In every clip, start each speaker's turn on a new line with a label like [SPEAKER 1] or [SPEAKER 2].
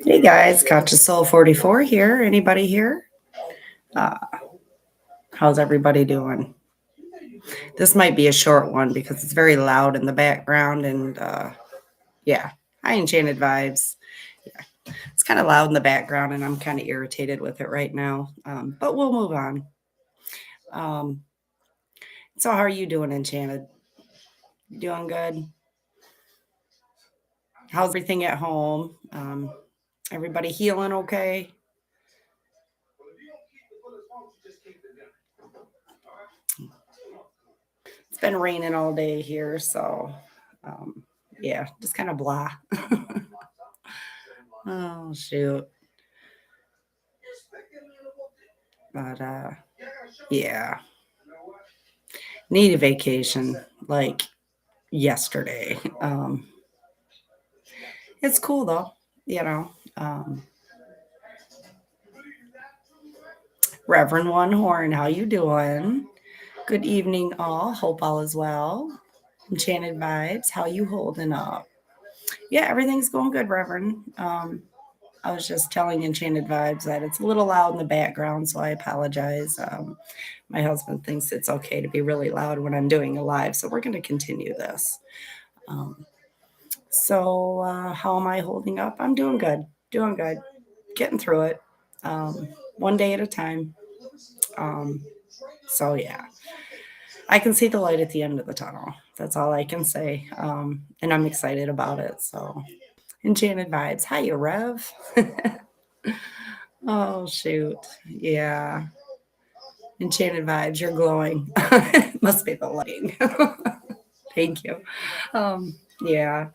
[SPEAKER 1] Hey guys, Conscious Soul 44 here. Anybody here? Uh, how's everybody doing? This might be a short one because it's very loud in the background and yeah, hi Enchanted Vibes. Yeah, it's kind of loud in the background and I'm kind of irritated with it right now, but we'll move on. Um, so how are you doing, Enchanted? You doing good? How's everything at home? Everybody healing okay? It's been raining all day here, so um, yeah, just kind of blah. Oh shoot. But yeah, need a vacation like yesterday. It's cool though, you know. Um, Reverend One Horn, how you doing? Good evening, all. Hope all is well. Enchanted Vibes, how you holding up? Yeah, everything's going good, Reverend. I was just telling Enchanted Vibes that it's a little loud in the background, so I apologize. My husband thinks it's okay to be really loud when I'm doing a live, so we're going to continue this. Um, how am I holding up? I'm doing good, getting through it, one day at a time. Um, yeah, I can see the light at the end of the tunnel. That's all I can say, and I'm excited about it. So, Enchanted Vibes, hiya, Rev. Oh shoot, yeah. Enchanted Vibes, you're glowing. Must be the lighting. Thank you. Yeah,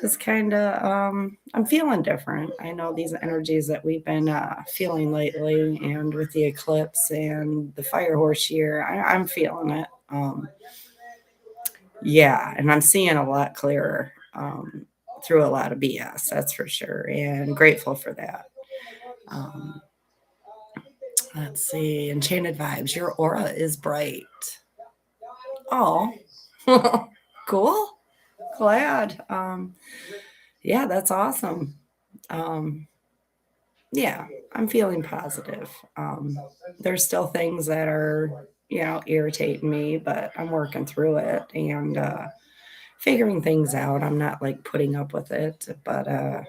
[SPEAKER 1] just kind of, I'm feeling different. I know these energies that we've been feeling lately, and with the eclipse and the fire horse year, I'm feeling it. Yeah, and I'm seeing a lot clearer through a lot of BS, that's for sure, and grateful for that. Um, let's see, Enchanted Vibes, your aura is bright. Oh, cool. Glad. Yeah, that's awesome. Um, yeah, I'm feeling positive. There's still things that are, irritating me, but I'm working through it and figuring things out. I'm not like putting up with it, but I'm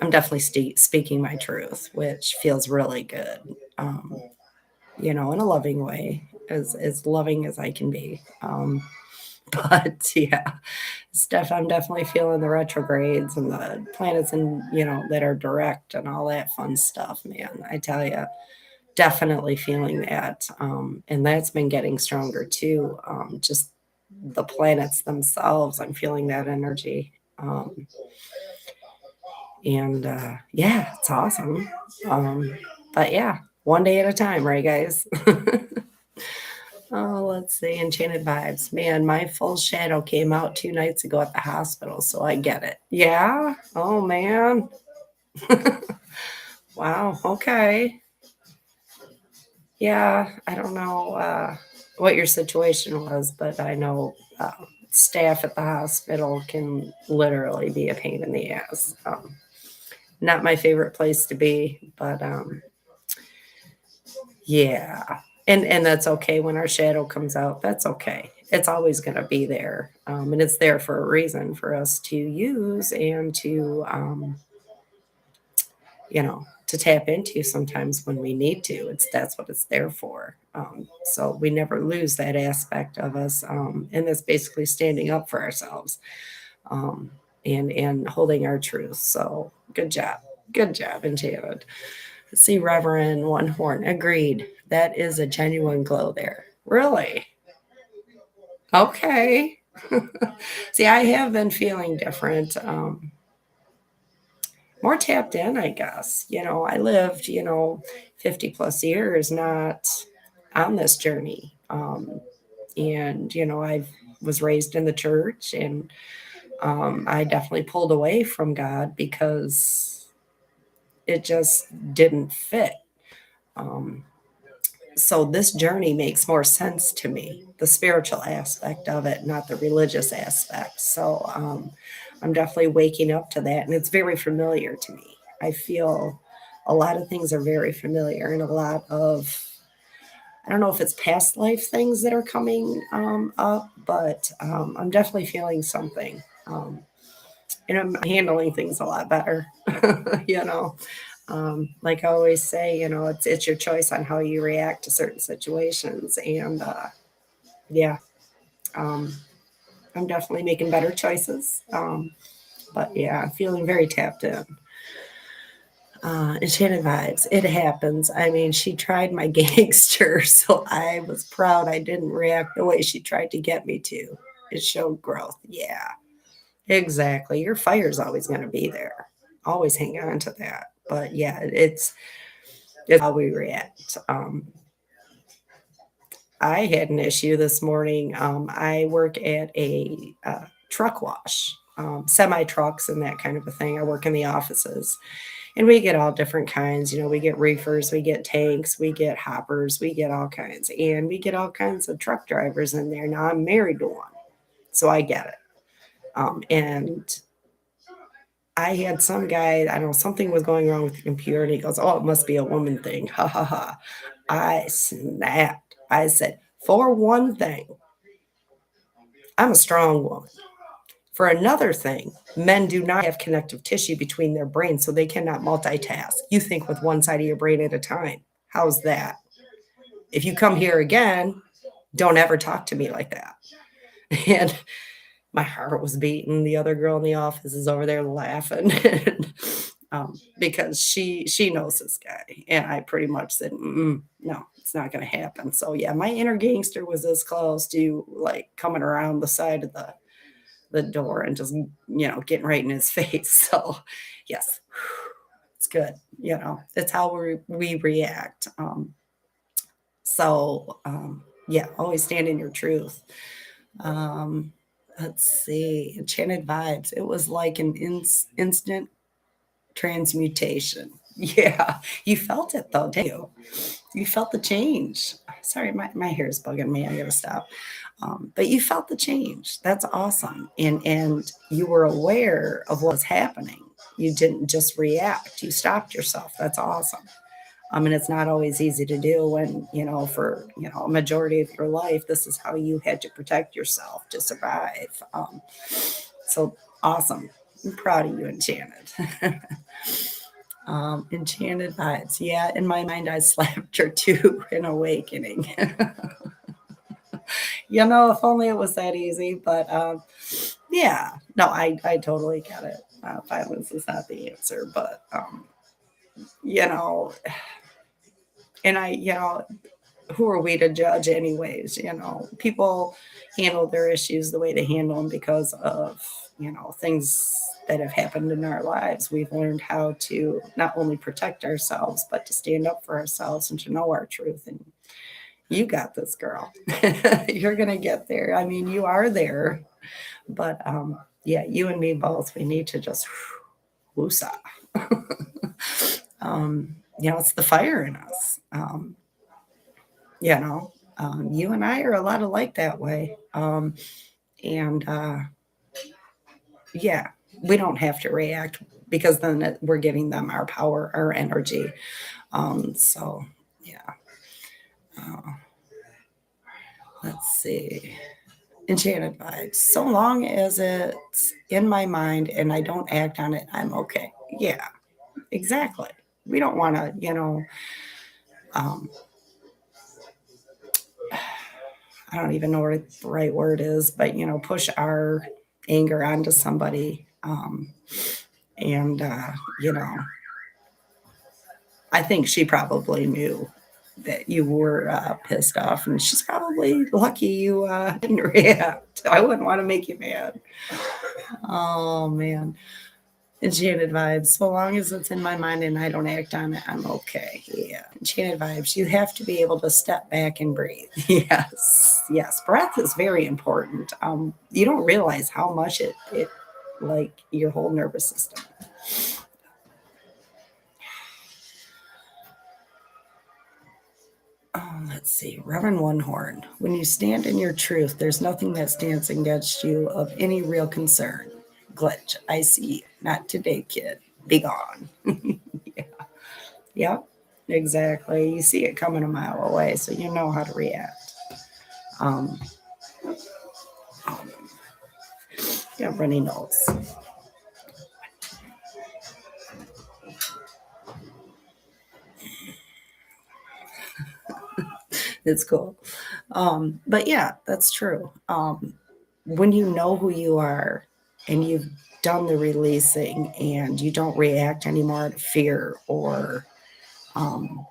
[SPEAKER 1] definitely speaking my truth, which feels really good. Um, in a loving way, as loving as I can be. But yeah, I'm definitely feeling the retrogrades and the planets and that are direct and all that fun stuff, man. I tell you, definitely feeling that, and that's been getting stronger too. Just the planets themselves, I'm feeling that energy. And yeah, it's awesome. But yeah, one day at a time, right, guys? Oh, let's see. Enchanted Vibes. Man, my full shadow came out 2 nights ago at the hospital, so I get it. Yeah? Oh, man. Wow. Okay. Yeah, I don't know what your situation was, but I know staff at the hospital can literally be a pain in the ass. Not my favorite place to be, but yeah. And that's okay when our shadow comes out. That's okay. It's always going to be there. And it's there for a reason for us to use and to, to tap into sometimes when we need to. That's what it's there for. So we never lose that aspect of us. And that's basically standing up for ourselves um, and holding our truth. So good job. Good job, Enchanted. See, Reverend One Horn. Agreed. That is a genuine glow there. Really? Okay. See, I have been feeling different. More tapped in, I guess. I lived, 50 plus years not on this journey. And, I was raised in the church and I definitely pulled away from God because it just didn't fit. Um, so this journey makes more sense to me, the spiritual aspect of it, not the religious aspect. So I'm definitely waking up to that, and it's very familiar to me. I feel a lot of things are very familiar, and a lot of, I don't know if it's past life things that are coming up, but I'm definitely feeling something. And I'm handling things a lot better, you know. Like I always say, it's your choice on how you react to certain situations, and yeah, um, I'm definitely making better choices. But yeah, I'm feeling very tapped in. Enchanted vibes. It happens. I mean, she tried my gangster, so I was proud I didn't react the way she tried to get me to. It showed growth. Yeah, exactly. Your fire's always going to be there. Always hang on to that. But yeah, it's how we react. I had an issue this morning. I work at a truck wash, semi trucks and that kind of a thing. I work in the offices. And we get all different kinds. We get reefers, we get tanks, we get hoppers, we get all kinds. And we get all kinds of truck drivers in there. Now I'm married to one, so I get it. And I had some guy, I don't know, something was going wrong with the computer, and he goes, "Oh, it must be a woman thing." Ha ha ha. I snapped. I said, "For one thing, I'm a strong woman. For another thing, men do not have connective tissue between their brains, so they cannot multitask. You think with one side of your brain at a time. How's that? If you come here again, don't ever talk to me like that." And my heart was beating. The other girl in the office is over there laughing. And, because she knows this guy, and I pretty much said, "No, it's not going to happen." So yeah, my inner gangster was this close to like coming around the side of the door and just getting right in his face. So yes, it's good. It's how we react. So yeah, always stand in your truth. um let's see, enchanted vibes, it was like an instant transmutation. Yeah, you felt it though, didn't you? You felt the change. Sorry, my hair is bugging me, I gotta stop. But you felt the change. That's awesome. And you were aware of what was happening. You didn't just react, you stopped yourself. That's awesome. And it's not always easy to do when, for, a majority of your life, this is how you had to protect yourself to survive. So awesome. I'm proud of you, Enchanted. Enchanted vibes. Yeah, in my mind, I slapped her too in Awakening. If only it was that easy. But yeah, no, I totally get it. Violence is not the answer. But, you know, and who are we to judge, anyways? People handle their issues the way they handle them because of, things that have happened in our lives. We've learned how to not only protect ourselves, but to stand up for ourselves and to know our truth. And you got this, girl. You're going to get there. I mean, you are there. But yeah, you and me both, we need to just woosah. It's the fire in us. You and I are a lot alike that way. And yeah, we don't have to react because then we're giving them our power, our energy. So yeah, uh, let's see. Enchanted vibes. So long as it's in my mind and I don't act on it, I'm okay. Yeah, exactly. We don't want to, um, I don't even know what the right word is, but, push our anger onto somebody. And, you know, I think she probably knew that you were pissed off, and she's probably lucky you didn't react. I wouldn't want to make you mad. Oh, man. Enchanted vibes. So long as it's in my mind and I don't act on it, I'm okay. Yeah. Enchanted vibes. You have to be able to step back and breathe. Yes. Yes. Breath is very important. You don't realize how much it like your whole nervous system. Let's see. Reverend One Horn. When you stand in your truth, there's nothing that stands against you of any real concern. glitch. I see. Not today, kid. Be gone. Yeah. Yep. Exactly. You see it coming a mile away, so you know how to react. Um, um, yeah, runny nose. It's cool. But yeah, that's true. When you know who you are and you've done the releasing and you don't react anymore to fear or um,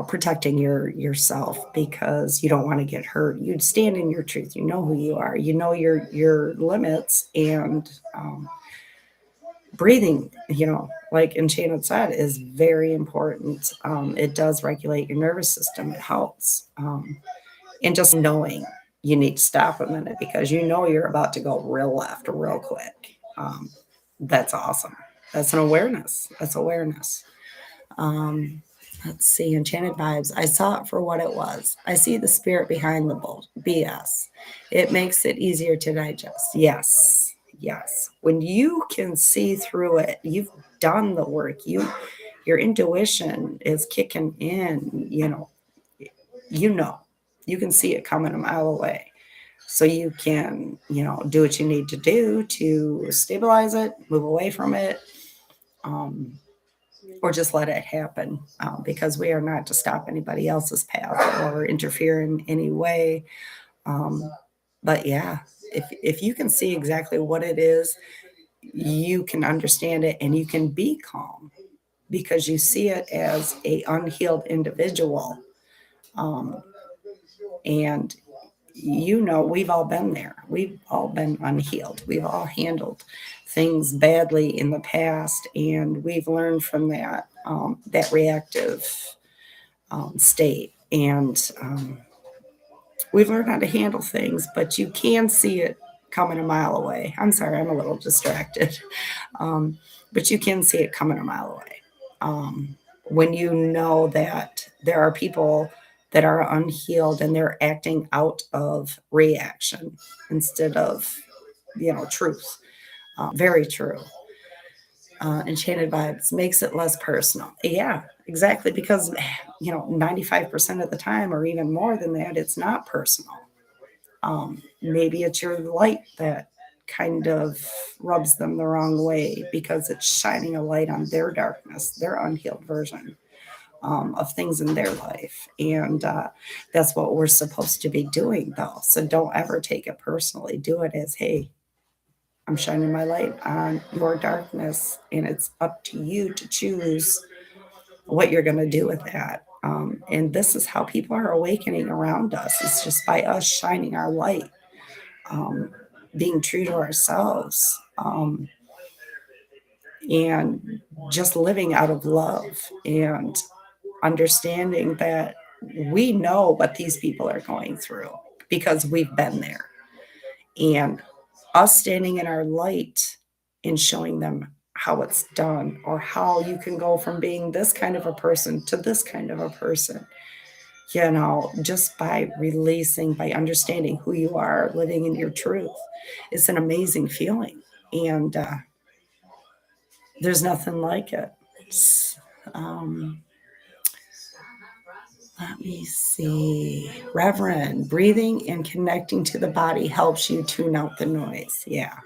[SPEAKER 1] protecting yourself because you don't want to get hurt, you stand in your truth. You know who you are, you know your limits, and breathing, like Enchanted said, is very important. It does regulate your nervous system. It helps. And just knowing you need to stop a minute because you know you're about to go real left real quick. That's awesome. That's an awareness. That's awareness. Um, let's see, Enchanted Vibes. I saw it for what it was. I see the spirit behind the BS. It makes it easier to digest. Yes, yes. When you can see through it, you've done the work. Your intuition is kicking in. You know, you can see it coming a mile away. So you can, do what you need to do to stabilize it, move away from it, um, or just let it happen because we are not to stop anybody else's path or interfere in any way. Um, but yeah, if you can see exactly what it is, you can understand it and you can be calm because you see it as a unhealed individual. Um, and we've all been there. We've all been unhealed. We've all handled things badly in the past, and we've learned from that reactive state. And we've learned how to handle things, but you can see it coming a mile away. I'm sorry, I'm a little distracted. But you can see it coming a mile away. When you know that there are people that are unhealed and they're acting out of reaction instead of, truth. Very true. Enchanted Vibes makes it less personal. Yeah, exactly. Because, 95% of the time, or even more than that, it's not personal. Maybe it's your light that kind of rubs them the wrong way because it's shining a light on their darkness, their unhealed version of things in their life. And that's what we're supposed to be doing, though. So don't ever take it personally. Do it as, hey, I'm shining my light on your darkness, and it's up to you to choose what you're going to do with that. And this is how people are awakening around us. It's just by us shining our light, um, being true to ourselves, and just living out of love and understanding that we know what these people are going through because we've been there. And us standing in our light and showing them how it's done or how you can go from being this kind of a person to this kind of a person, just by releasing, by understanding who you are, living in your truth. It's an amazing feeling. And there's nothing like it. Um, Let me see. Reverend, breathing and connecting to the body helps you tune out the noise. Yeah,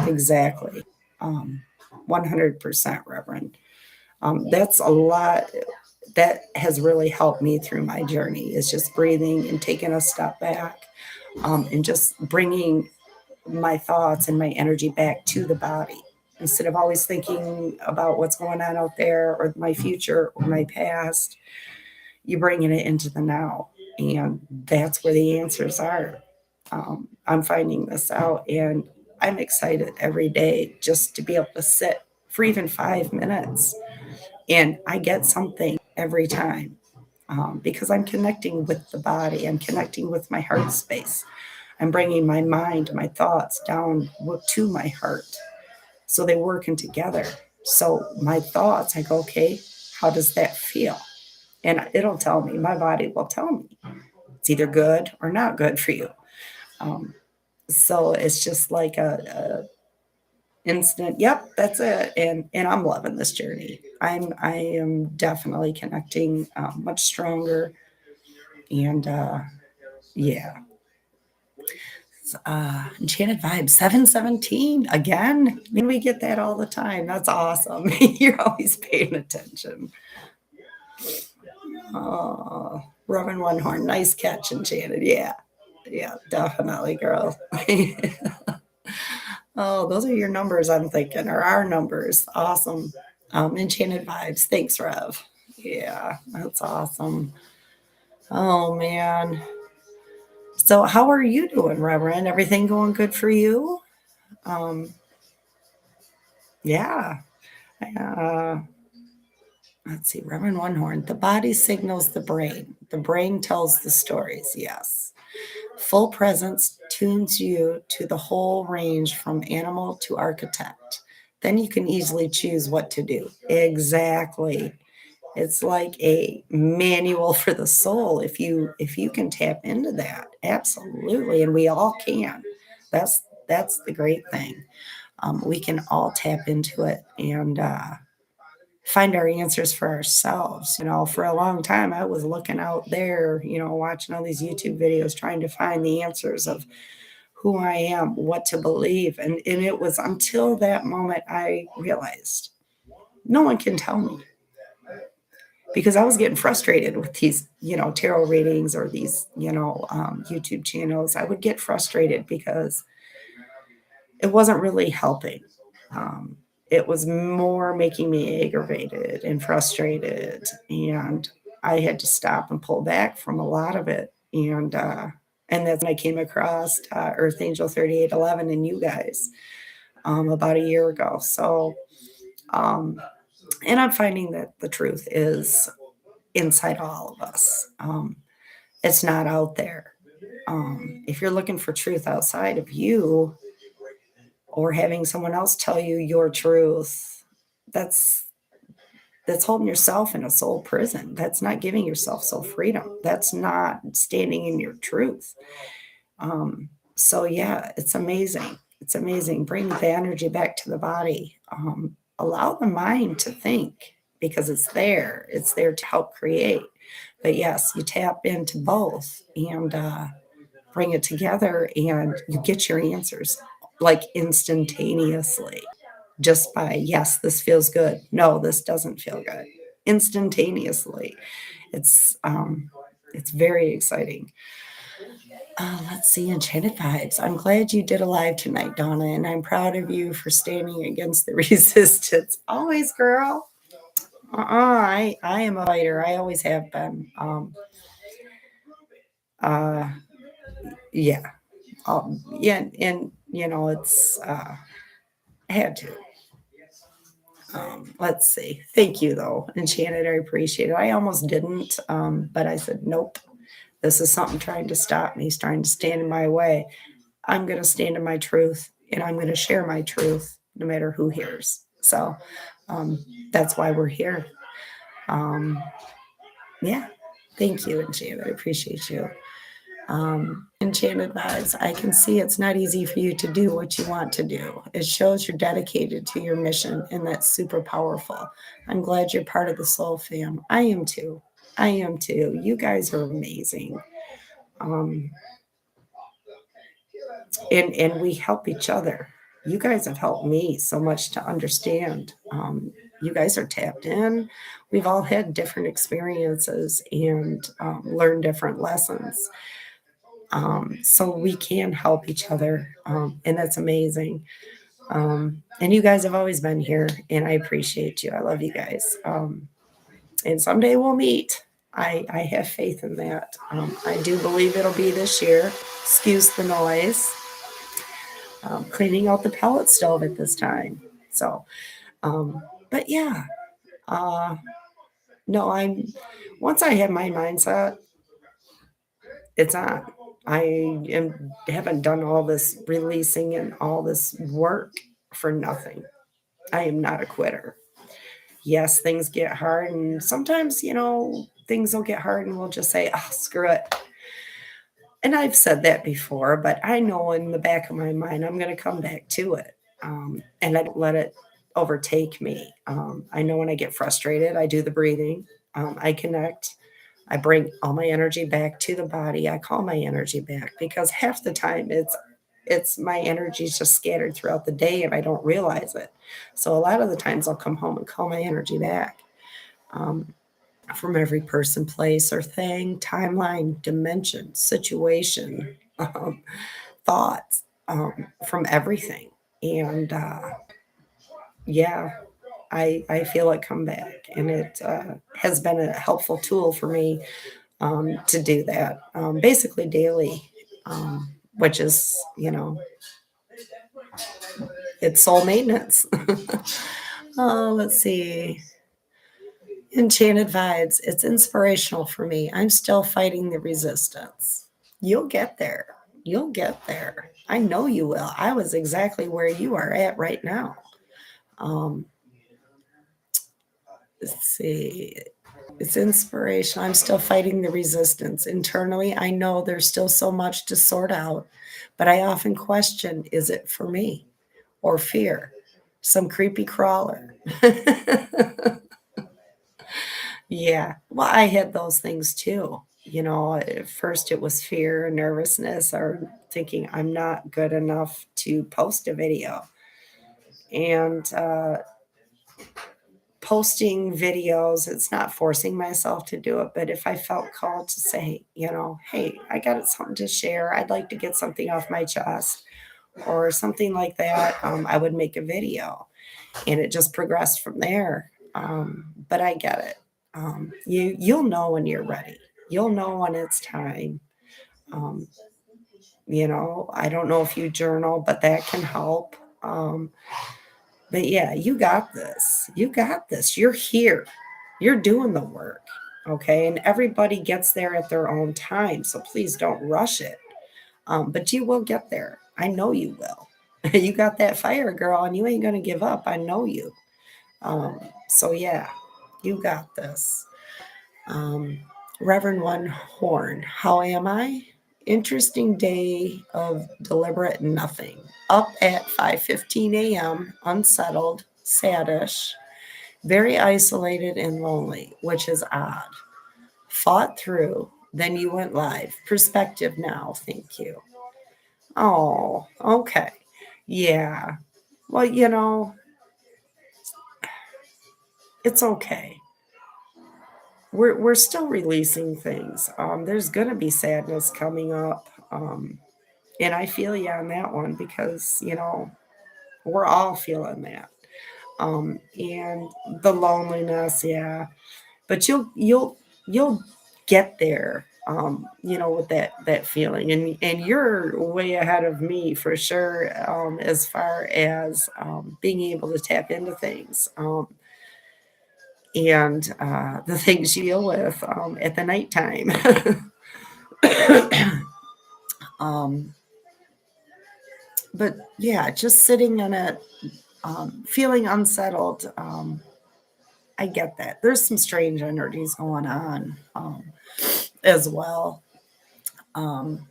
[SPEAKER 1] exactly. Um, 100% Reverend. That's a lot. That has really helped me through my journey is just breathing and taking a step back, and just bringing my thoughts and my energy back to the body instead of always thinking about what's going on out there or my future or my past. You're bringing it into the now, and that's where the answers are. I'm finding this out, and I'm excited every day just to be able to sit for even 5 minutes, and I get something every time because I'm connecting with the body. I'm connecting with my heart space. I'm bringing my mind, my thoughts down to my heart, so they're working together. So my thoughts, I go, okay, how does that feel? And it'll tell me, my body will tell me it's either good or not good for you. Um, So it's just like a instant, yep, that's it. And I'm loving this journey. I am definitely connecting much stronger. And yeah, Enchanted Vibes 717 again. I mean, we get that all the time. That's awesome. You're always paying attention. Oh, Reverend One Horn, nice catch, Enchanted. Yeah, yeah, definitely, girl. Oh, those are your numbers, I'm thinking, or our numbers. Awesome. Enchanted Vibes. Thanks, Rev. Yeah, that's awesome. Oh, man. So, how are you doing, Reverend? Everything going good for you? Um, yeah. Uh, let's see, Reverend One Horn. The body signals the brain tells the stories. Yes. Full presence tunes you to the whole range from animal to architect. Then you can easily choose what to do. Exactly. It's like a manual for the soul if you can tap into that. Absolutely. And we all can. That's the great thing. We can all tap into it and find our answers for ourselves. For a long time, I was looking out there, watching all these YouTube videos, trying to find the answers of who I am, what to believe. And it was until that moment I realized no one can tell me because I was getting frustrated with these, tarot readings or these, YouTube channels. I would get frustrated because it wasn't really helping. Um, it was more making me aggravated and frustrated, and I had to stop and pull back from a lot of it. And that's when I came across Earth Angel 3811 and you guys about a year ago. So, um, and I'm finding that the truth is inside all of us. It's not out there. If you're looking for truth outside of you, or having someone else tell you your truth, that's that's holding yourself in a soul prison. That's not giving yourself soul freedom. That's not standing in your truth. So yeah, it's amazing. It's amazing. Bring the energy back to the body. Allow the mind to think because it's there. It's there to help create. But yes, you tap into both and bring it together, and you get your answers like instantaneously, just by, yes, this feels good. No, this doesn't feel good. Instantaneously. It's very exciting. Let's see, Enchanted Vibes. I'm glad you did a live tonight, Donna, and I'm proud of you for standing against the resistance. Always, girl. I am a fighter. I always have been. Uh, yeah. Yeah, and it's I had to. Let's see. Thank you, though, Enchanted. I appreciate it. I almost didn't, but I said, nope. This is something trying to stop me. He's trying to stand in my way. I'm going to stand in my truth, and I'm going to share my truth, no matter who hears. So um, that's why we're here. Um, yeah. Thank you, Enchanted. I appreciate you. Enchanted Vibes, I can see it's not easy for you to do what you want to do. It shows you're dedicated to your mission, and that's super powerful. I'm glad you're part of the Soul Fam. I am too. I am too. You guys are amazing. Um, and we help each other. You guys have helped me so much to understand. You guys are tapped in. We've all had different experiences and learned different lessons. So we can help each other, and that's amazing. And you guys have always been here, and I appreciate you. I love you guys. And someday we'll meet. I have faith in that. I do believe it'll be this year. Excuse the noise. Cleaning out the pellet stove at this time. So, but yeah, uh, no, once I have my mindset, it's on. Haven't done all this releasing and all this work for nothing. I am not a quitter. Yes, things get hard, and sometimes things will get hard, and we'll just say, "Oh, screw it. And I've said that before, but I know in the back of my mind I'm going to come back to it. And I don't let it overtake me. I know when I get frustrated, I do the breathing, I connect, I bring all my energy back to the body. I call my energy back because half the time it's my energy is just scattered throughout the day and I don't realize it. So a lot of the times I'll come home and call my energy back. Um, from every person, place, or thing, timeline, dimension, situation, thoughts, from everything. And yeah, I feel it come back, and it has been a helpful tool for me to do that basically daily, which is, it's soul maintenance. Let's see. Enchanted vibes. It's inspirational for me. I'm still fighting the resistance. You'll get there. You'll get there. I know you will. I was exactly where you are at right now. Um, let's see. It's inspirational. I'm still fighting the resistance. Internally, I know there's still so much to sort out, but I often question, is it for me or fear? Some creepy crawler. Yeah. Well, I had those things too. At first it was fear and nervousness or thinking I'm not good enough to post a video. And posting videos, it's not forcing myself to do it, but if I felt called to say, hey, I got something to share, I'd like to get something off my chest or something like that, I would make a video and it just progressed from there. But I get it. You'll know when you're ready. You'll know when it's time. Um, I don't know if you journal, but that can help. But yeah, you got this. You got this. You're here. You're doing the work. Okay. And everybody gets there at their own time. So please don't rush it. But you will get there. I know you will. You got that fire, girl, and you ain't going to give up. I know you. So yeah, you got this. Um, Reverend One Horn, how am I? Interesting day of deliberate nothing. Up at 5:15 a.m., unsettled, saddish, very isolated and lonely, which is odd. Fought through, then you went live. Perspective now, thank you. Oh, okay. Yeah. Well, it's okay. We're still releasing things. There's gonna be sadness coming up. And I feel you on that one because, we're all feeling that. And the loneliness, yeah. But you'll get there, with that feeling. And you're way ahead of me for sure, as far as being able to tap into things. And the things you deal with at the nighttime. um, but yeah, just sitting in it, feeling unsettled. I get that. There's some strange energies going on as well. Um,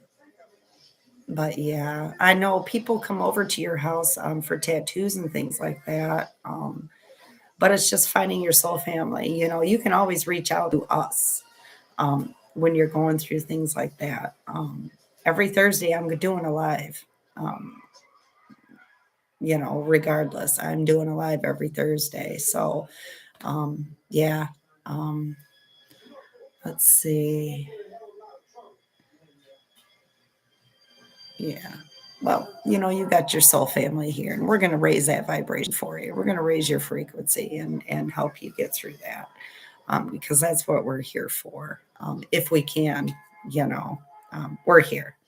[SPEAKER 1] but yeah, I know people come over to your house for tattoos and things like that. But it's just finding your soul family. You can always reach out to us when you're going through things like that. Every Thursday, I'm doing a live. Um, regardless, I'm doing a live every Thursday. So, yeah. Um, let's see. Yeah. Well, you got your soul family here, and we're going to raise that vibration for you. We're going to raise your frequency and help you get through that, because that's what we're here for. If we can, we're here.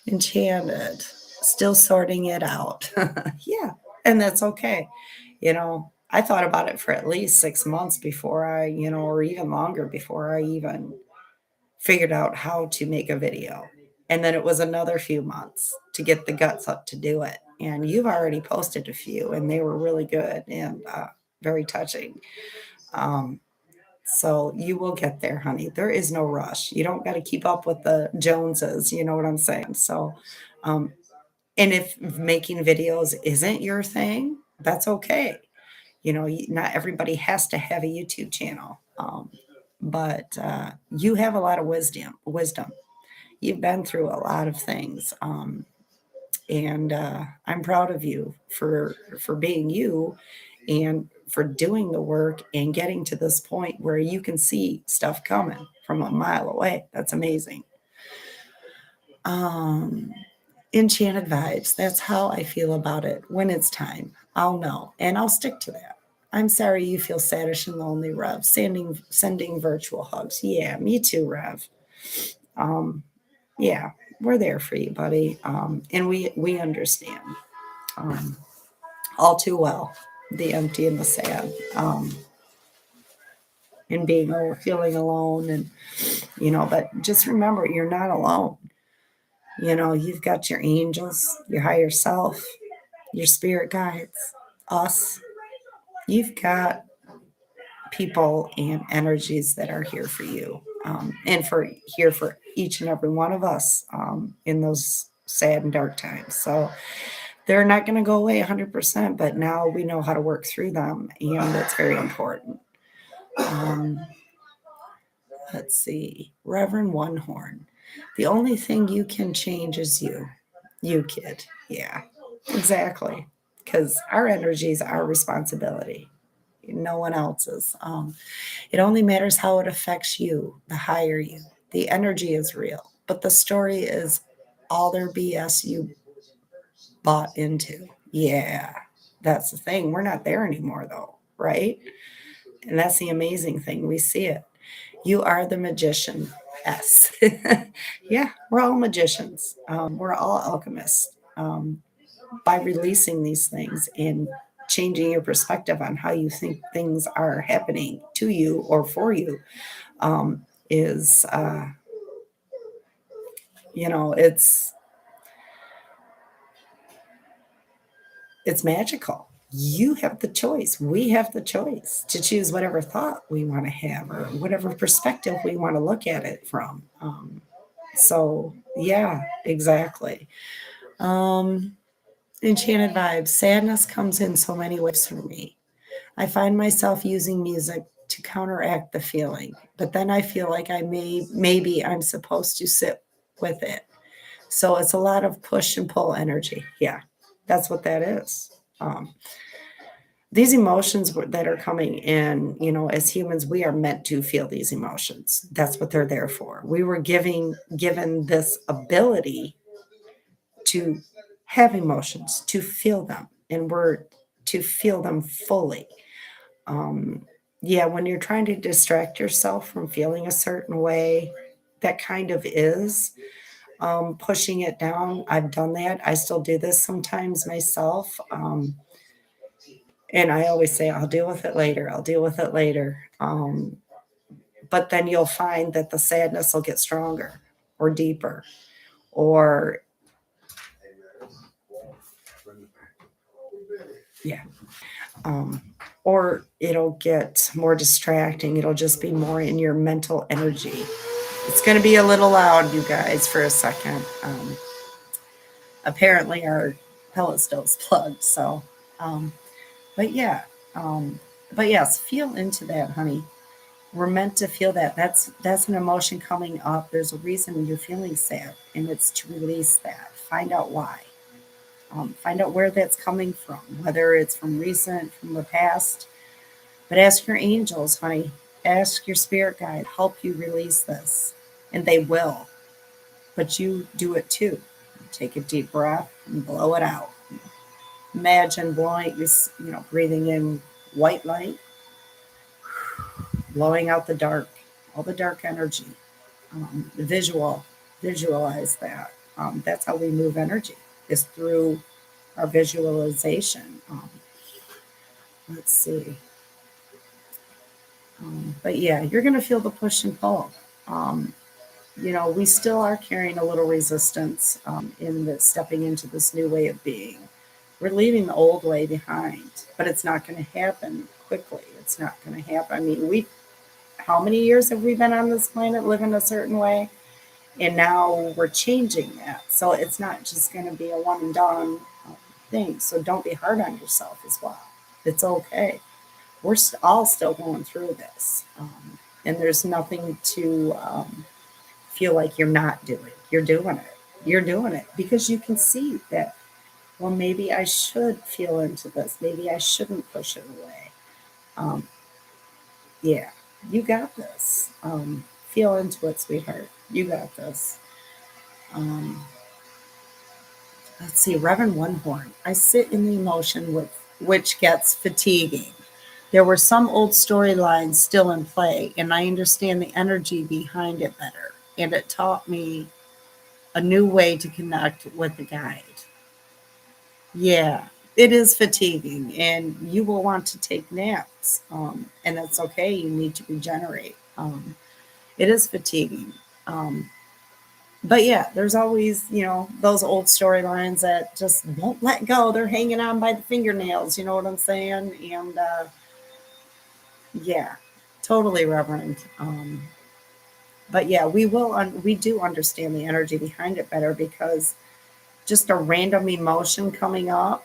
[SPEAKER 1] Enchanted, still sorting it out. Yeah, and that's okay. I thought about it for at least 6 months before or even longer before I even figured out how to make a video. And then it was another few months to get the guts up to do it. And you've already posted a few, and they were really good and very touching. Um, So you will get there, honey. There is no rush. You don't got to keep up with the Joneses. You know what I'm saying? So, um, and if making videos isn't your thing, that's okay. You know, not everybody has to have a YouTube channel. But you have a lot of wisdom. You've been through a lot of things. And I'm proud of you for being you and for doing the work and getting to this point where you can see stuff coming from a mile away. That's amazing. Um, Enchanted vibes. That's how I feel about it. When it's time, I'll know, and I'll stick to that. I'm sorry you feel saddish and lonely, Rev. Sending virtual hugs. Yeah, me too, Rev. Um, yeah, we're there for you, buddy. And we understand. Um, all too well, the empty and the sad, and being feeling alone, and but just remember, you're not alone. You've got your angels, your higher self, your spirit guides, us. You've got people and energies that are here for you, and for here for each and every one of us, in those sad and dark times. So they're not going to go away 100%, but now we know how to work through them, and that's very important. Um, let's see. Reverend One Horn. The only thing you can change is you. You, kid. Yeah, exactly. Because our energy is our responsibility, no one else's. It only matters how it affects you, the higher you. The energy is real, but the story is all their BS you bought into. Yeah, that's the thing. We're not there anymore, though, right? And that's the amazing thing. We see it. You are the magician. S. Yeah, we're all magicians. We're all alchemists. By releasing these things and changing your perspective on how you think things are happening to you or for you, is, it's magical. You have the choice. We have the choice to choose whatever thought we want to have or whatever perspective we want to look at it from. So, yeah, exactly. Um, Enchanted vibes. Sadness comes in so many ways for me. I find myself using music to counteract the feeling, but then I feel like maybe I'm supposed to sit with it. So it's a lot of push and pull energy. Yeah, that's what that is. These emotions that are coming in, as humans, we are meant to feel these emotions. That's what they're there for. We were given this ability to have emotions, to feel them, and we're to feel them fully. Um, yeah, when you're trying to distract yourself from feeling a certain way, that kind of is, pushing it down. I've done that. I still do this sometimes myself. And I always say, I'll deal with it later. I'll deal with it later. But then you'll find that the sadness will get stronger or deeper, or, yeah, um, or it'll get more distracting. It'll just be more in your mental energy. It's going to be a little loud, you guys, for a second. Apparently, our pellet stove's plugged. So, um, but yeah, um, but yes, feel into that, honey. We're meant to feel that. That's an emotion coming up. There's a reason you're feeling sad, and it's to release that. Find out why. Find out where that's coming from, whether it's from recent, from the past. But ask your angels, honey. Ask your spirit guide, help you release this, and they will. But you do it too. Take a deep breath and blow it out. Imagine blowing, breathing in white light, blowing out the dark, all the dark energy. Visualize that. That's how we move energy, is through our visualization. Let's see. But yeah, you're going to feel the push and pull. Um, we still are carrying a little resistance, in the stepping into this new way of being. We're leaving the old way behind, but it's not going to happen quickly. It's not going to happen. I mean, how many years have we been on this planet living a certain way? And now we're changing that. So it's not just going to be a one and done thing. So don't be hard on yourself as well. It's okay. We're all still going through this. And there's nothing to feel like you're not doing. You're doing it. You're doing it because you can see that, well, maybe I should feel into this. Maybe I shouldn't push it away. Um, yeah, you got this. Feel into it, sweetheart. You got this. Um, let's see, Reverend One Horn. I sit in the emotion with which gets fatiguing. There were some old storylines still in play, and I understand the energy behind it better. And it taught me a new way to connect with the guide. Yeah, it is fatiguing, and you will want to take naps, and that's okay. You need to regenerate. It is fatiguing. Um, but yeah, there's always, those old storylines that just won't let go. They're hanging on by the fingernails. You know what I'm saying? And yeah, totally, Reverend. But yeah, we do understand the energy behind it better because just a random emotion coming up,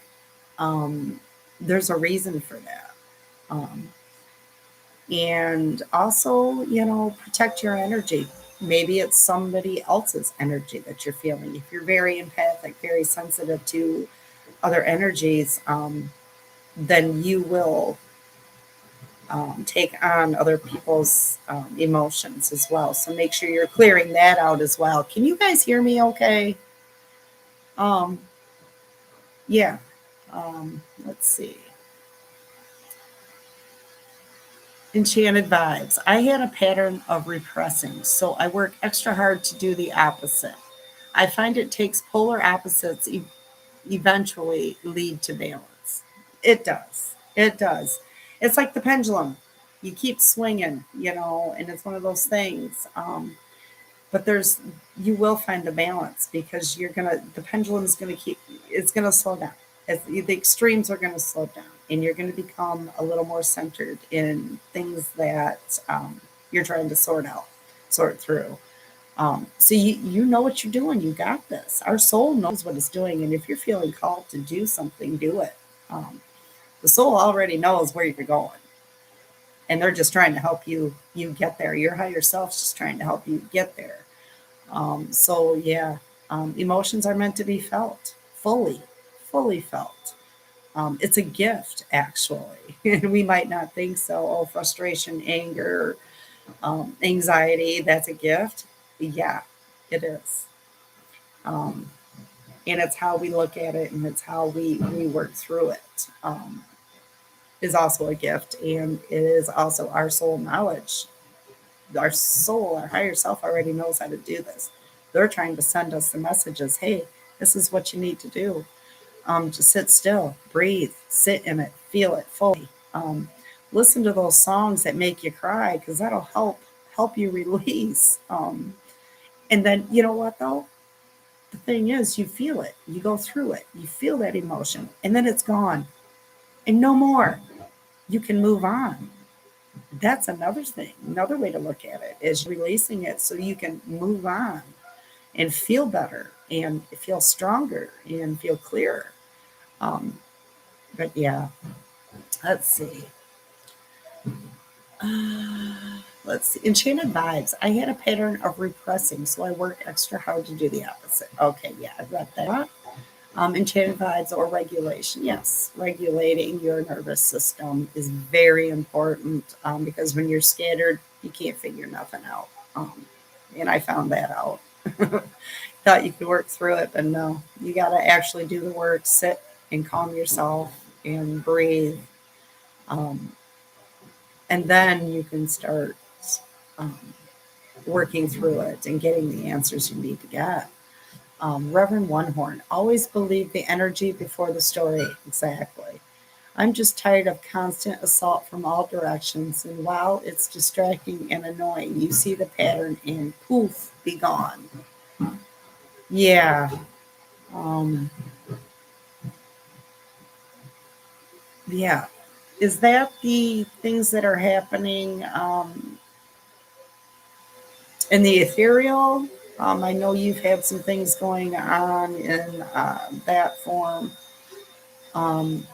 [SPEAKER 1] um, there's a reason for that. Um, and also, protect your energy. Maybe it's somebody else's energy that you're feeling. If you're very empathic, very sensitive to other energies, then you will take on other people's emotions as well. So make sure you're clearing that out as well. Can you guys hear me okay? Um, yeah. Let's see. Enchanted vibes. I had a pattern of repressing, so I work extra hard to do the opposite. I find it takes polar opposites eventually lead to balance. It does. It does. It's like the pendulum. You keep swinging, and it's one of those things. But you will find the balance because the pendulum is gonna it's gonna slow down. The extremes are gonna slow down, and you're gonna become a little more centered in things that you're trying to sort through. So you know what you're doing. You got this. Our soul knows what it's doing, and if you're feeling called to do something, do it. Um, the soul already knows where you're going, and they're just trying to help you get there. Your higher self's just trying to help you get there. So yeah, emotions are meant to be felt fully felt. It's a gift, actually. And we might not think so. Oh, frustration, anger, anxiety, that's a gift. Yeah, it is. Um, and it's how we look at it and it's how we work through it. Is also a gift. And it is also our soul knowledge. Our soul, our higher self already knows how to do this. They're trying to send us the messages. Hey, this is what you need to do. Just sit still, breathe, sit in it, feel it fully. Listen to those songs that make you cry because that'll help you release. And then you know what though? The thing is, you feel it, you go through it, you feel that emotion, and then it's gone, and no more. You can move on. That's another thing. Another way to look at it is releasing it so you can move on and feel better and feel stronger and feel clearer. Um, but yeah, let's see. Let's see. Enchanted vibes. I had a pattern of repressing, so I work extra hard to do the opposite. Okay, yeah, I read that. Enchanted vibes or regulation. Yes, regulating your nervous system is very important because when you're scattered, you can't figure nothing out. And I found that out. Thought you could work through it, but no, you got to actually do the work, sit and calm yourself and breathe. Um, and then you can start um, working through it and getting the answers you need to get. Reverend One Horn, always believe the energy before the story. Exactly. I'm just tired of constant assault from all directions, and while it's distracting and annoying, you see the pattern and poof, be gone. Yeah. Um, yeah. Is that the things that are happening? In the ethereal, I know you've had some things going on in that form. Um,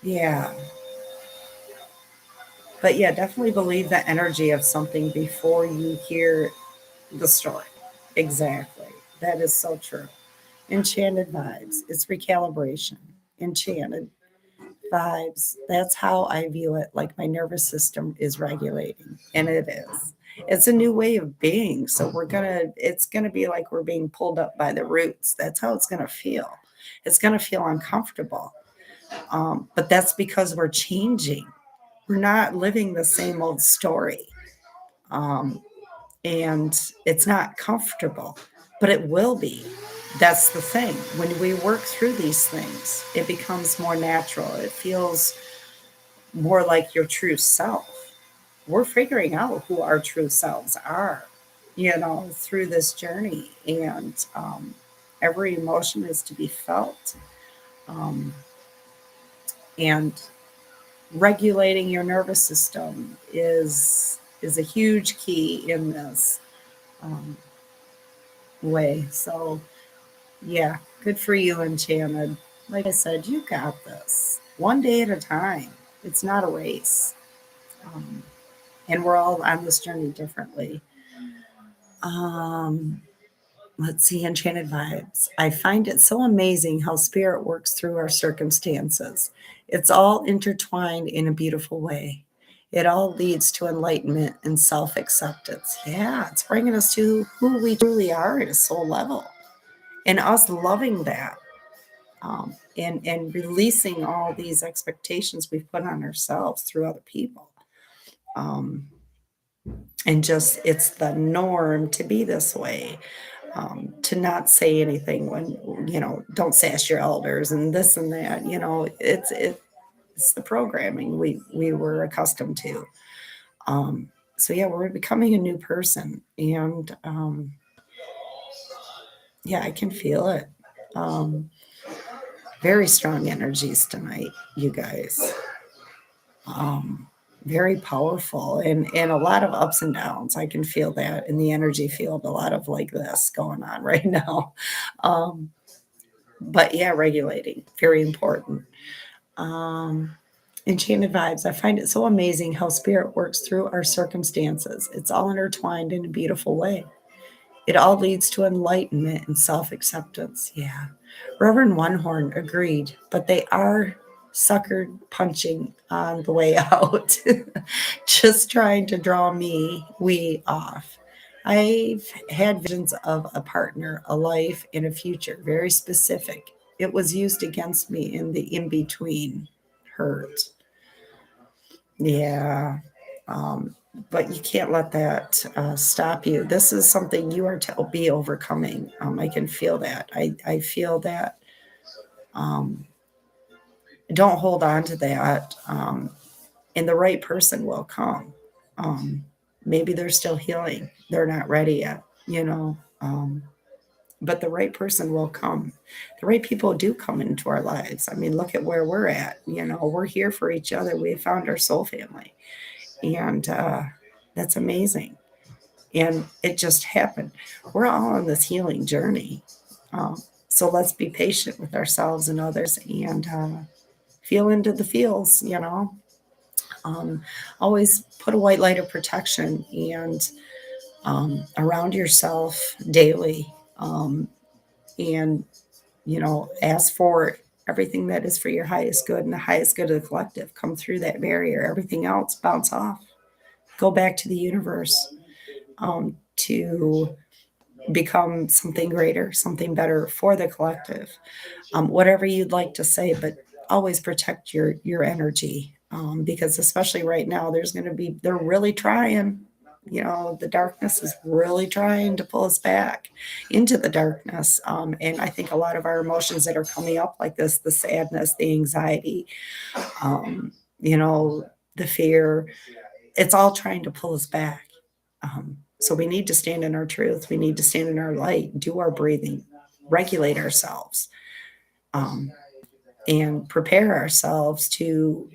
[SPEAKER 1] yeah, but yeah, definitely believe the energy of something before you hear the story. Exactly. That is so true. Enchanted vibes. It's recalibration. Enchanted vibes. That's how I view it. Like my nervous system is regulating, and it is. It's a new way of being. So it's gonna be like we're being pulled up by the roots. That's how it's gonna feel. It's gonna feel uncomfortable. But that's because we're changing. We're not living the same old story. Um, and it's not comfortable, but it will be. That's the thing. When we work through these things, it becomes more natural. It feels more like your true self. We're figuring out who our true selves are, through this journey. And every emotion is to be felt. Um, and regulating your nervous system is a huge key in this um, way. So, yeah, good for you, Enchanted. Like I said, you got this. One day at a time. It's not a race. Um, and we're all on this journey differently. Um, let's see, Enchanted Vibes. I find it so amazing how spirit works through our circumstances. It's all intertwined in a beautiful way. It all leads to enlightenment and self acceptance. Yeah, it's bringing us to who we truly are at a soul level and us loving that, and releasing all these expectations we've put on ourselves through other people. Um, and just it's the norm to be this way, to not say anything when, don't sass your elders and this and that. It's the programming we were accustomed to. So yeah, we're becoming a new person, and yeah, I can feel it. Um, very strong energies tonight, you guys. um, Very powerful, and a lot of ups and downs. I can feel that in the energy field, a lot of like this going on right now. Um, but yeah, regulating, very important. Um, Enchanted vibes. I find it so amazing how spirit works through our circumstances. It's all intertwined in a beautiful way. It all leads to enlightenment and self acceptance. Yeah. Reverend One Horn agreed, but they are sucker punching on the way out, just trying to draw we off. I've had visions of a partner, a life, and a future, very specific. It was used against me in the in between hurt. Yeah. Um, but you can't let that stop you. This is something you are to be overcoming. I can feel that. I feel that. Um, don't hold on to that. And the right person will come. Um, Maybe they're still healing. They're not ready yet. But the right person will come. The right people do come into our lives. I mean, look at where we're at. We're here for each other. We found our soul family. And that's amazing. And it just happened. We're all on this healing journey. So let's be patient with ourselves and others, and feel into the feels. Um, Always put a white light of protection and around yourself daily. And, ask for everything that is for your highest good and the highest good of the collective. Come through that barrier. Everything else, bounce off. Go back to the universe, to become something greater, something better for the collective. Whatever you'd like to say, but always protect your energy, because especially right now, they're really trying. The darkness is really trying to pull us back into the darkness. And I think a lot of our emotions that are coming up like this, the sadness, the anxiety, um, you know, the fear, it's all trying to pull us back. So we need to stand in our truth. We need to stand in our light, do our breathing, regulate ourselves, um, and prepare ourselves to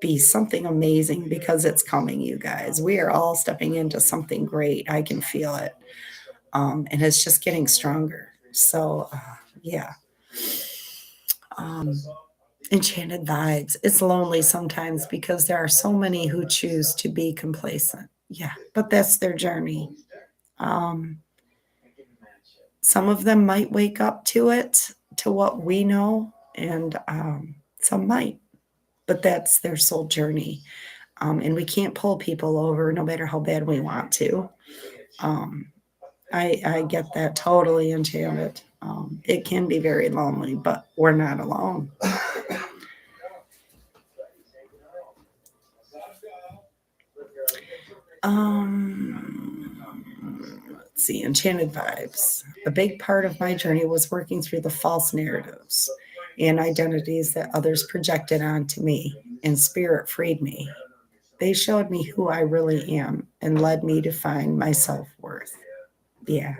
[SPEAKER 1] be something amazing because it's coming, you guys. We are all stepping into something great. I can feel it. And it's just getting stronger. So, yeah. Um, Enchanted vibes. It's lonely sometimes because there are so many who choose to be complacent. Yeah, but that's their journey. Um, some of them might wake up to it, to what we know, and some might, but that's their soul journey. And we can't pull people over no matter how bad we want to. Um, I get that totally, Enchanted. It can be very lonely, but we're not alone. Let's see, Enchanted vibes. A big part of my journey was working through the false narratives and identities that others projected onto me, and spirit freed me. They showed me who I really am and led me to find my self worth. Yeah.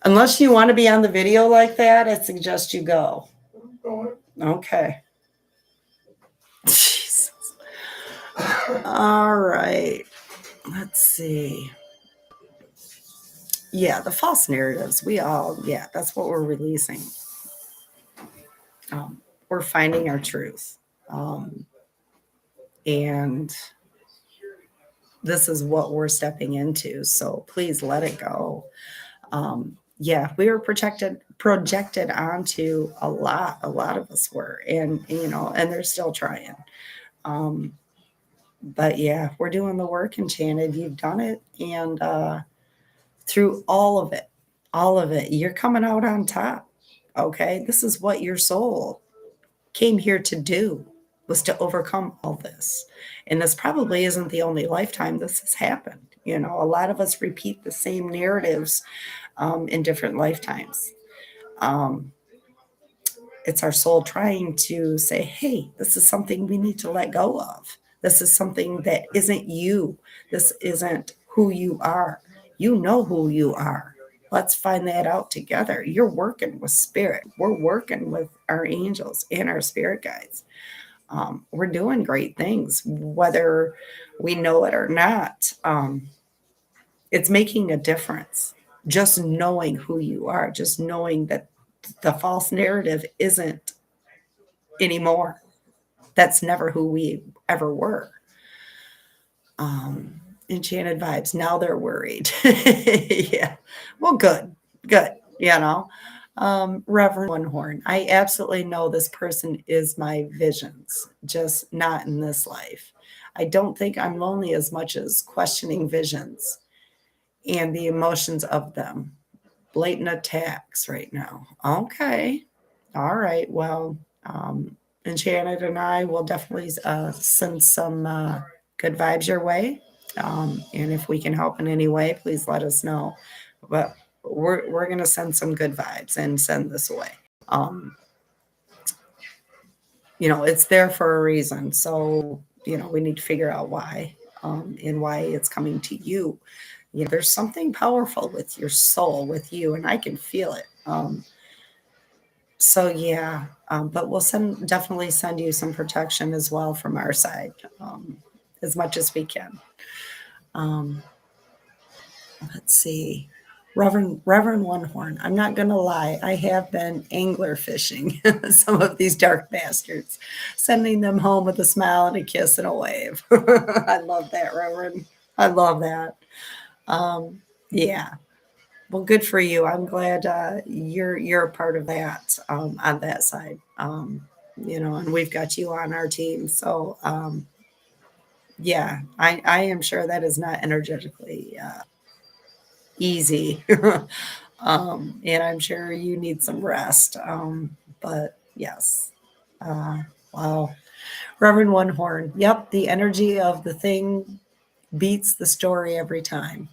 [SPEAKER 1] Unless you want to be on the video like that, I suggest you go. Okay. Jesus. All right. Let's see. Yeah, the false narratives. We all, yeah, that's what we're releasing. We're finding our truth. Um, and this is what we're stepping into. So please let it go. Yeah, we were projected onto a lot of us were, and and they're still trying. Um, but yeah, we're doing the work, Enchanted. You've done it, and through all of it, you're coming out on top. Okay, this is what your soul came here to do, was to overcome all this. And this probably isn't the only lifetime this has happened. A lot of us repeat the same narratives in different lifetimes. Um, it's our soul trying to say, hey, this is something we need to let go of. This is something that isn't you. This isn't who you are. You know who you are. Let's find that out together. You're working with spirit. We're working with our angels and our spirit guides. We're doing great things, whether we know it or not. It's making a difference. Just knowing who you are, just knowing that the false narrative isn't anymore. That's never who we ever were. Um, Enchanted vibes. Now they're worried. Yeah. Well, good. Good. Reverend One Horn. I absolutely know this person is my visions, just not in this life. I don't think I'm lonely as much as questioning visions and the emotions of them. Blatant attacks right now. Okay. All right. Well, Enchanted and I will definitely send some good vibes your way. And if we can help in any way, please let us know. But we're going to send some good vibes and send this away. Um, it's there for a reason. So, we need to figure out why, and why it's coming to you. There's something powerful with your soul, with you, and I can feel it. So yeah, but we'll definitely send you some protection as well from our side, as much as we can. Um, let's see. Reverend One Horn. I'm not gonna lie, I have been angler fishing some of these dark bastards, sending them home with a smile and a kiss and a wave. I love that, Reverend. I love that. Yeah. Well, good for you. I'm glad you're a part of that, on that side. And we've got you on our team. So yeah, I am sure that is not energetically easy. And I'm sure you need some rest. But yes. Wow. Reverend One Horn. Yep, the energy of the thing beats the story every time.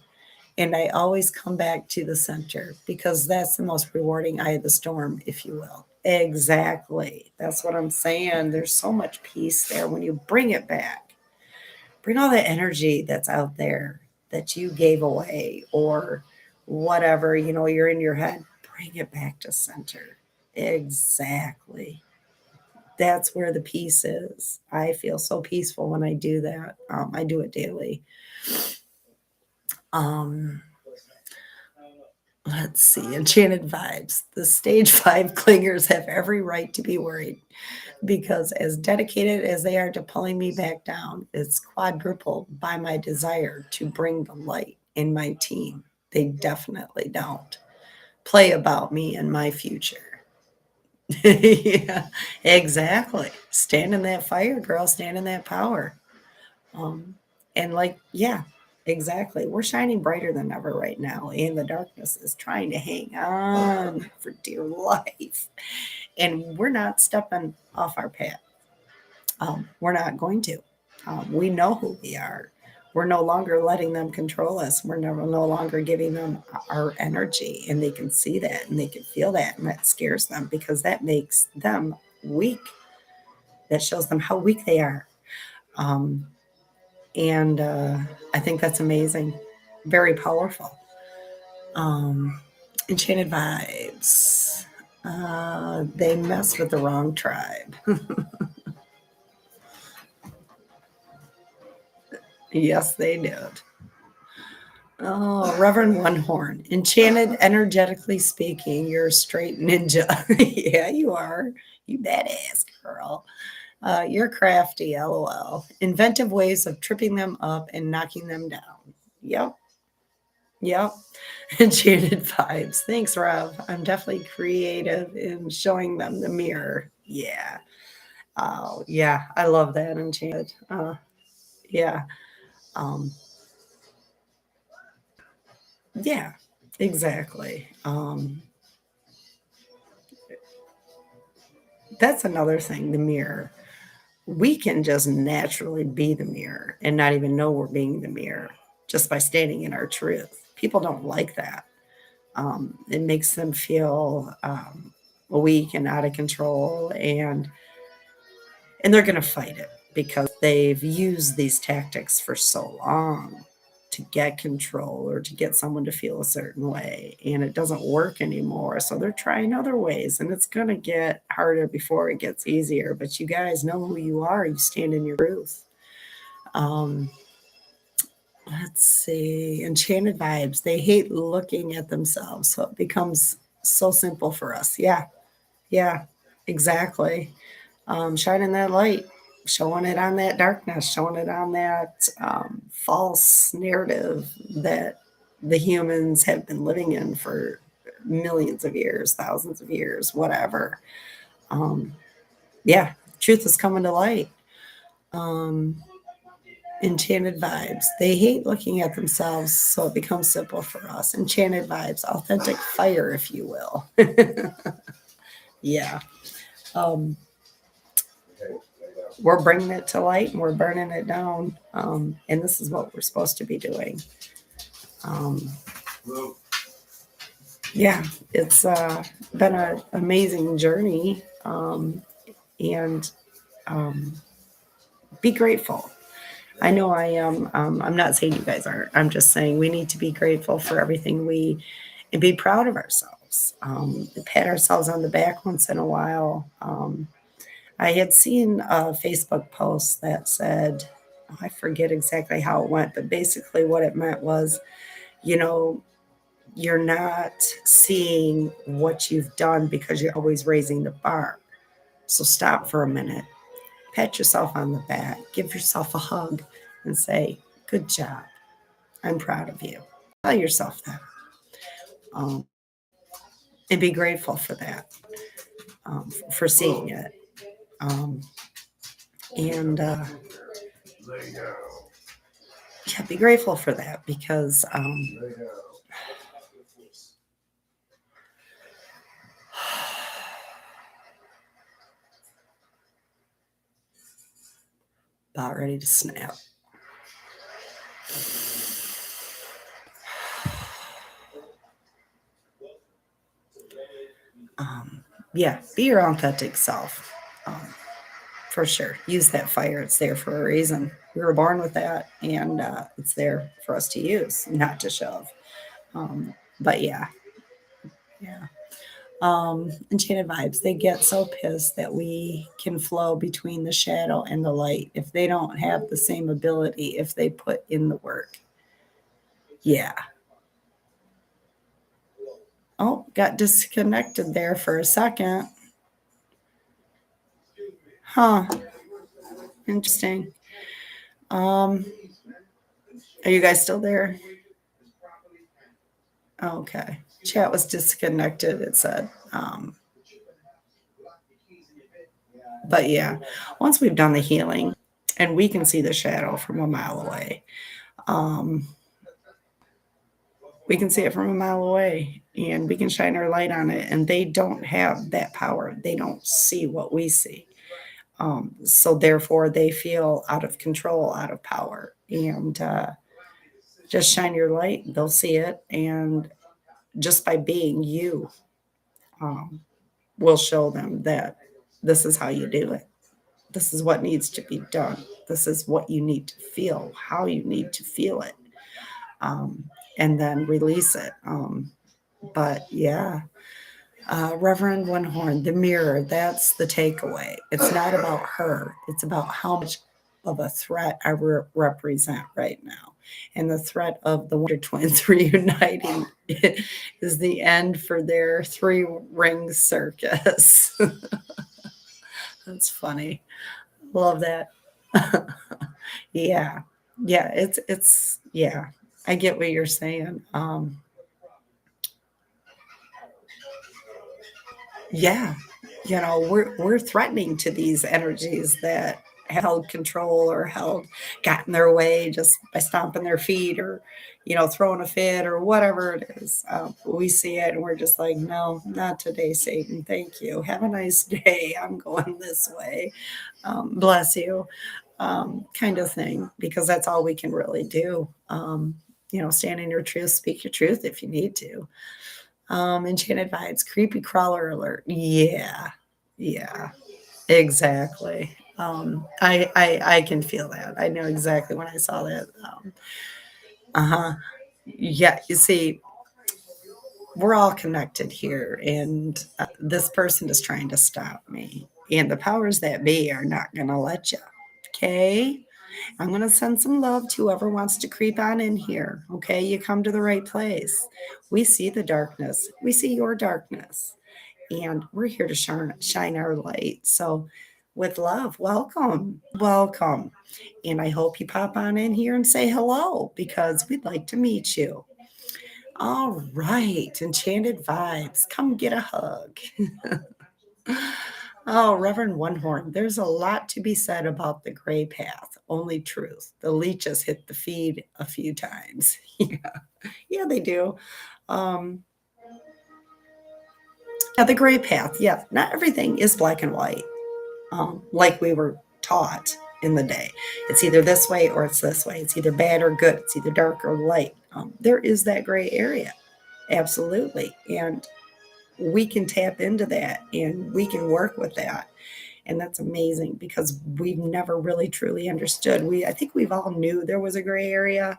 [SPEAKER 1] And I always come back to the center because that's the most rewarding eye of the storm, if you will. Exactly. That's what I'm saying. There's so much peace there when you bring it back. Bring all the energy that's out there that you gave away or whatever, you're in your head. bring it back to center. Exactly. That's where the peace is. I feel so peaceful when I do that. I do it daily. Um, let's see, enchanted vibes. The stage five clingers have every right to be worried because, as dedicated as they are to pulling me back down, it's quadrupled by my desire to bring the light in my team. They definitely don't play about me and my future. Yeah, exactly. Stand in that fire, girl. Stand in that power. Um, and like, yeah, exactly. We're shining brighter than ever right now, and the darkness is trying to hang on for dear life. And we're not stepping off our path. We're not going to. We know who we are. We're no longer letting them control us. We're no longer giving them our energy, and they can see that and they can feel that, and that scares them because that makes them weak. That shows them how weak they are. Um, and I think that's amazing, very powerful. Um, Enchanted vibes. They mess with the wrong tribe. Yes, they did. Oh, Reverend One Horn. Enchanted, energetically speaking, you're a straight ninja. Yeah, you are. You badass girl. You're crafty, lol. Inventive ways of tripping them up and knocking them down. Yep, yep. Enchanted vibes. Thanks, Rob. I'm definitely creative in showing them the mirror. Yeah. Oh, yeah. I love that, Enchanted. Yeah. Um, yeah, exactly. That's another thing, the mirror. We can just naturally be the mirror and not even know we're being the mirror just by standing in our truth. People don't like that. It makes them feel weak and out of control, and they're going to fight it because they've used these tactics for so long to get control or to get someone to feel a certain way, and it doesn't work anymore, so they're trying other ways, and it's going to get harder before it gets easier. But you guys know who you are. You stand in your truth. um, let's see, enchanted vibes. They hate looking at themselves, so it becomes so simple for us. Yeah, yeah, exactly. Shining that light, showing it on that darkness, showing it on that false narrative that the humans have been living in for millions of years, thousands of years, whatever. Um, yeah, truth is coming to light. Um, Enchanted vibes. They hate looking at themselves, so it becomes simple for us. Enchanted vibes, authentic fire, if you will. Yeah. Um, we're bringing it to light and we're burning it down. And this is what we're supposed to be doing. Um, yeah, it's been an amazing journey. And um, be grateful. I know I am. I'm not saying you guys aren't. I'm just saying we need to be grateful for everything and be proud of ourselves. Pat ourselves on the back once in a while. I had seen a Facebook post that said, I forget exactly how it went, but basically what it meant was, you know, you're not seeing what you've done because you're always raising the bar. So stop for a minute, pat yourself on the back, give yourself a hug, and say, good job. I'm proud of you. Tell yourself that. Um, and be grateful for that, for seeing it. Um, and yeah, be grateful for that because about ready to snap. Um, yeah, be your authentic self. Um, for sure. Use that fire. It's there for a reason. We were born with that, and it's there for us to use, not to shove. But yeah, yeah. Enchanted vibes, they get so pissed that we can flow between the shadow and the light if they don't have the same ability, if they put in the work. Yeah. Oh, got disconnected there for a second. Huh. Interesting. Um, are you guys still there? Okay. Chat was disconnected, it said. But yeah, once we've done the healing and we can see the shadow from a mile away, um, we can see it from a mile away and we can shine our light on it. And they don't have that power, they don't see what we see. So therefore, they feel out of control, out of power. And just shine your light, they'll see it. And just by being you, um, will show them that this is how you do it. This is what needs to be done. This is what you need to feel, how you need to feel it, um, and then release it. But yeah, Reverend One Horn, the mirror, that's the takeaway. It's not about her, it's about how much of a threat I represent right now. And the threat of the Wonder Twins reuniting is the end for their three ring circus. That's funny. Love that. Yeah. Yeah, it's yeah. I get what you're saying. Yeah. We're threatening to these energies that held control or got in their way just by stomping their feet or throwing a fit or whatever it is. We see it and we're just like, no, not today, Satan. Thank you. Have a nice day. I'm going this way. Bless you. Kind of thing, because that's all we can really do. Stand in your truth, speak your truth if you need to. Enchanted vibes, creepy crawler alert. Yeah, yeah, exactly. I can feel that. I know exactly when I saw that. Uh-huh. Yeah, you see, we're all connected here, and this person is trying to stop me. And the powers that be are not going to let you. Okay? I'm going to send some love to whoever wants to creep on in here. Okay? You come to the right place. We see the darkness, we see your darkness, and we're here to shine our light. So, with love, welcome, welcome. And I hope you pop on in here and say hello because we'd like to meet you. All right, enchanted vibes, come get a hug. Oh, Reverend One Horn, there's a lot to be said about the gray path. Only truth. The leeches hit the feed a few times. Yeah, they do. Um, yeah, the gray path. Yeah, not everything is black and white, like we were taught in the day. It's either this way or it's this way. It's either bad or good. It's either dark or light. There is that gray area. Absolutely. And we can tap into that and we can work with that. And that's amazing because we've never really truly understood. I think we've all knew there was a gray area,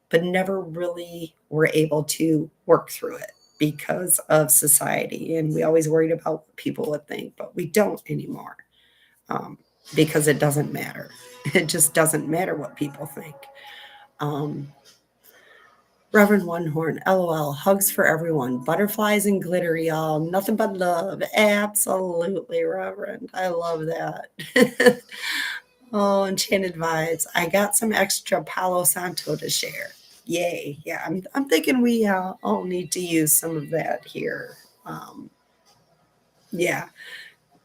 [SPEAKER 1] but never really were able to work through it because of society. And we always worried about what people would think, but we don't anymore, um, because it doesn't matter. It just doesn't matter what people think. Um, Reverend One Horn, LOL, hugs for everyone, butterflies and glitter, y'all. Nothing but love. Absolutely, Reverend. I love that. Oh, enchanted vibes. I got some extra Palo Santo to share. Yay. Yeah, I'm thinking we all need to use some of that here. Yeah,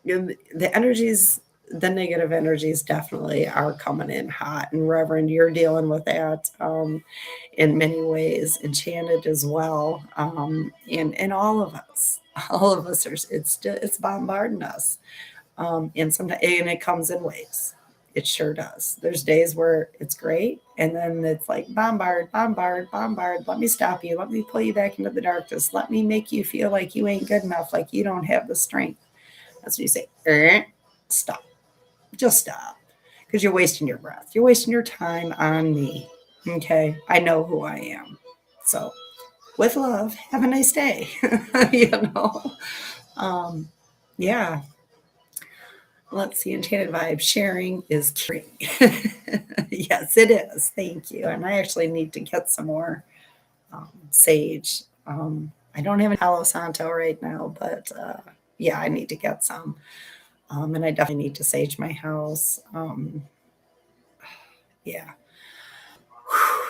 [SPEAKER 1] the energies, the negative energies definitely are coming in hot. And Reverend, you're dealing with that in many ways, enchanted as well. And all of us are, it's bombarding us. And sometimes, and it comes in waves. It sure does. There's days where it's great, and then it's like bombard, bombard, bombard. Let me stop you. Let me pull you back into the darkness. Let me make you feel like you ain't good enough, like you don't have the strength. That's what you say. Stop. Just stop. Because you're wasting your breath. You're wasting your time on me. Okay. I know who I am. So with love. Have a nice day. you know. Um, yeah. Let's see. Enchanted Vibe. Sharing is caring. yes, it is. Thank you. And I actually need to get some more sage. I don't have a Palo Santo right now, but yeah, I need to get some. And I definitely need to sage my house. Yeah.